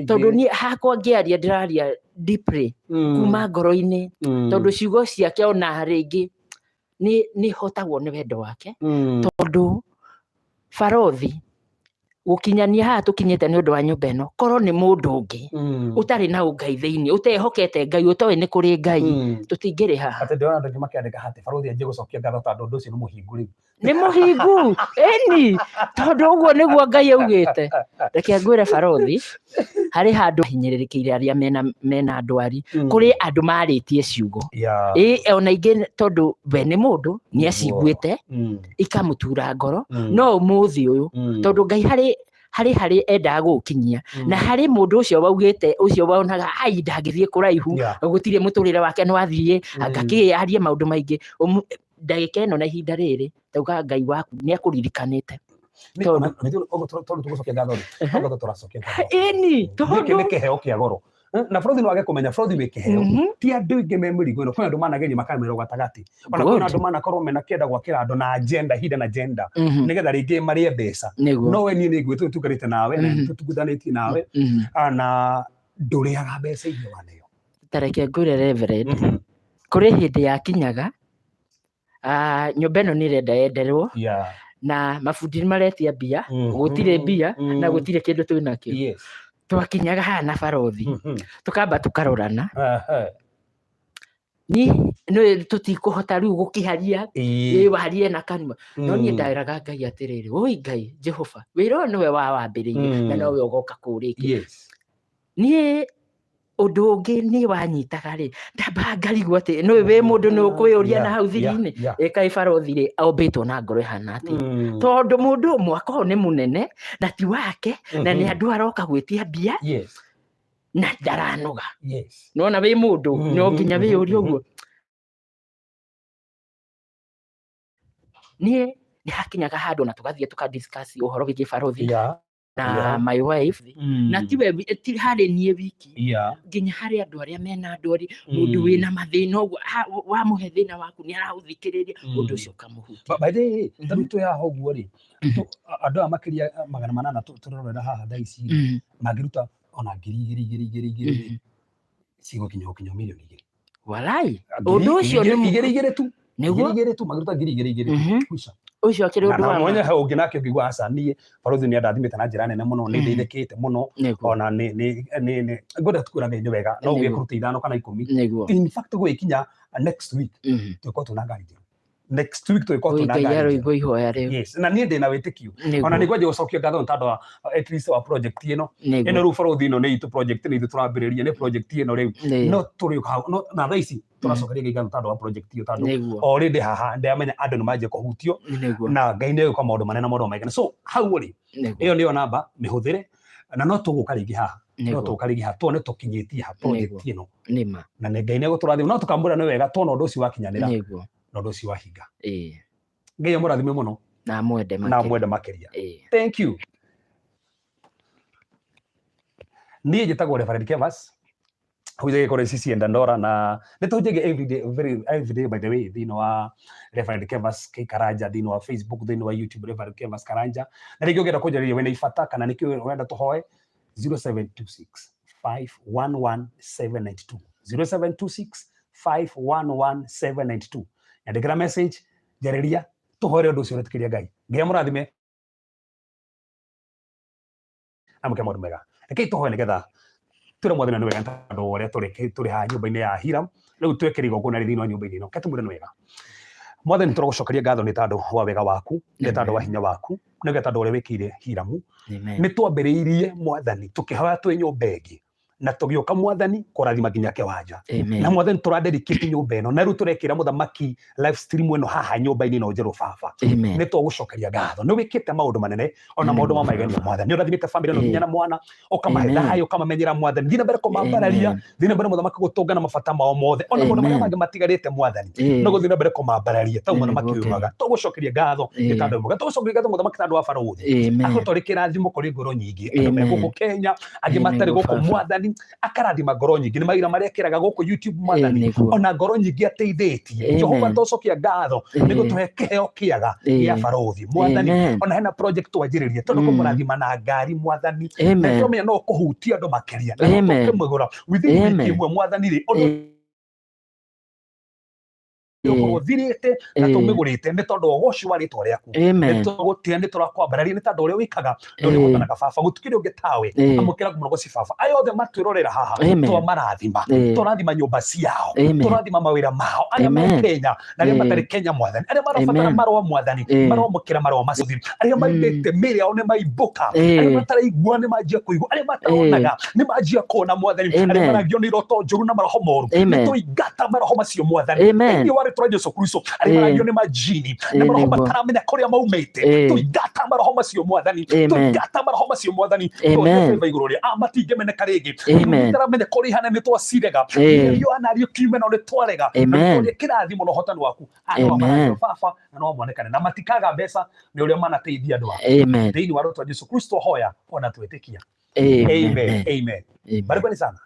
tondũ niĩ hakwa ngĩaria ndĩraria deeply kuma ngoro-inĩ tondũ ciugo ciake ona rĩngĩ nĩ hotagwo nĩ wendo wake tondũ Barothi gũkinyania haha tũkinyĩte nĩ ũndũ wa nyũmba ĩno korwo nĩ mũndũ ũngĩ ũtarĩ na ũngai thĩinĩ ũtehokete Ngai ũtoĩ nĩ kũrĩ Ngai tũtingĩrĩ haha atĩ ndĩrona andũ makĩandĩka hati Barothi anjie gũcokia ngatho tondũ ũndũ ũcio nĩ mũhingu rĩu nĩ mũhingu ĩni tondũ ũguo nĩguo Ngai augĩte reke ngwĩre Barothi harĩ handũ hinyĩrĩrĩkĩire arĩa mena ndwari kũrĩ andũ marĩtie ciugo ona ingĩ tondũ we nĩ mũndũ nĩ aciguĩte ikamũtura ngoro no ũmũthĩ ũyũ tondũ Ngai harĩ endaga gũkinyia na harĩ mũndũ ũcio waugĩte ũcio wonaga ai ndangĩthiĩ kũraihu gũtirĩ mũtũrĩre wake nĩ wathiĩ angakĩaria maũndũ maingĩ ndagĩka ĩno na ihinda rĩrĩ tauga Ngai waku nĩ akũririkanĩte tondũ tũgũcokia ngatho ngatho tũracokia ĩni tondũ nĩ kĩheo kĩa goro na Barothi no age kũmenya Barothi wĩ kĩheo ti andũ aingĩ me mĩrigo ĩno kwĩna andũ manageria makamerwo gatagatĩ ona kwĩna andũ manakorwo mena kĩenda gwakĩra andũ na agenda hidden agenda nĩgetha rĩngĩ marĩe mbeca no we niĩ nĩ ngwĩtwo tũkarĩte nawe na tũtuguthanĩtie nawe na ndũrĩaga mbeca iria waneo tareke ngwĩre Reverend kũrĩ hĩndĩ yakinyaga nyũmba ĩno nĩ ĩrenda yenderwo na mabundi nĩ maretia mbia gũtirĩ mbia na gũtirĩ kĩndũ twĩnakĩo twakinyaga haha na Barothi tũkamba tũkarorana ni no tutikuhota riu gukiharia warie na kanwa no ni ndairaga Ngai atiriri oi Ngai Jehova wira niwe wambiririe na nowe ugoka kurikia ni undu ungi ni wanyitaga ri ndamba ngarigwo ati no we mundu no kwiyuria na hau thiri-ini kai barothi ri ombitwo na ngoro ihana ati tondu mundu mwako ni munene na ti wake na ni andu aroka gwitia mbia na ndaranoga nona wi mundu no nginya wiyuria uguo ni hakinyaga handu na tugathie tukadiscuss uhoro wigi barothi na my wife na ti hari nie wiki nginya hari andu aria mena ndwari mundu wina mathina uguo wa muhe thina waku ni arahuthikiriria undu ucio kamuhuti by the way ndamito ya hoguo ri andu amakiria 800 turorera haha thaici magiruta ona ngiri cigo kinyo milioni 2 walai undu ucio ni igere tu magiruta ngiri kuisha ucio akiri undu wa mwanya ha ungi nake ngigwa asa nie barothi ni ndathimite na njira nene muno ni ndeithekete muno ona ni ngoda tukura ngai ni wega no uge kuruta 5 kana 10 in fact gwikinya next week tuko tunangari next week tuko tunangari igoi hoya riu yes na ni ndina witikio ona ni gwaje gucokia ngatho ntandu at least wa project ino ru barothi ino ni itu project ni itu turambiriria ni project ino riu no turi no na thaici turacokeria ngai ntandu wa project iyo tandu already haha ndamenya andu ni maje kuhutio na ngai ni kwa maundu manene maundu maigana so hau ri iyo niyo namba mihuthire na no tuguka ringi haha no tuguka ringi haha tuone tukinyitie ha project ino nima na ngai ni guturathima no tukambura ni wega tuona undu ucio wakinyanira na undu ucio wahinga ngai amurathime muno na mwende makiria thank you niĩ njĩtagwo Reverend Cephas hujage kore sisi Dandora na nitujege every day by the way thino wa Reverend Cephas Karanja thino wa Facebook thino wa YouTube Reverend Cephas Karanja na nikio gera kujariria wena ifata kana nikio wenda tuhoe 0726 511 792 0726 511 792 andikira message jariria tuhore undu ucio tukiria ngai ngai murathime amuke maundu mega rekei tuhoe nigetha turi mwathani ni wega tondu uria turi ha nyumba-ini ya Hiram riu twekire igongona ri thini wa nyumba-ini ino ketumure ni wega mwathani turagucokeria ngatho ni tondu wa wega waku ni tondu wa hinya waku ni tondu uria wikire Hiram ni twambiriirie mwathani tukihoya twi nyumba ingi na tugioka mwathani kurathima nginya kiwanja na mwathani turadedicate nyumba ino na riu turekira muthamaki live stream ino haha nyumba-ini ino njeru baba ni twagucokeria ngatho ni wikite maundu manene ona maundu ma maigania mwathani ni urathimite family ino nginya na mwana ukamahe thayo ukamamenyera mwathani thina mbere kumambararia thina mbere muthamaki gutungana mabata mao mothe ona maundu maria mangi matigarite mwathani no guthina mbere kumambararia ta muthamaki umaga twagucokeria ngatho ni tondu mwaga twagucokeria ngatho muthamaki tondu wa barothi agutwarikira thimo kuri ngoro nyingi andu me guku Kenya angi matari guku mwathani akarathima ngoro nyingi ni maira marekiraga guku YouTube mwathani ona ngoro nyingi ateithitie Jehova twacokia ngatho ni gutuhe kiheo kiaga ya barothi mwathani ona hena project twanjiririe tondu kumurathima na ngari mwathani na tumenya no kuhutia andu makiria na tumwegora within week imwe mwathani ri yokorwo thirite na tumigurite ni tondu wogoci wa ritwa riaku ni tugutira ni turakwambararia ni tondu uria wikaga ni uria hotanaga baba gutukire ungi tawe amukira munogoci baba ayo othe matwirorera haha twamarathima turathima nyumba ciao turathima mawira mao aria me Kenya na aria matari Kenya mwathani aria marabatara marwa mwathani maromukira marwa macuthi aria maibite miri ao ni maimbuka aria mataraigua ni manjia kuigua aria mataonaga ni manjia kuona mwathani aria maragio ni roto njuru na maroho moru ni tuigata maroho macio mwathani twa Yesu Kristo ari maragio ni majini na maroho mataramenya kuria maumite tuigata maroho macio mwathani tuigata maroho macio mwathani tuigata iguru ria matingemeneka ringi mataramenya kuria hana ni twacirega yo anario kiumeno ni twarega na kirathimo no hotani waku ano amario baba na no monekane na matikaga mbeca ni uria manateithia andu thiini wa rutwa Yesu Kristo hoya ona twetikia amen barikani sana.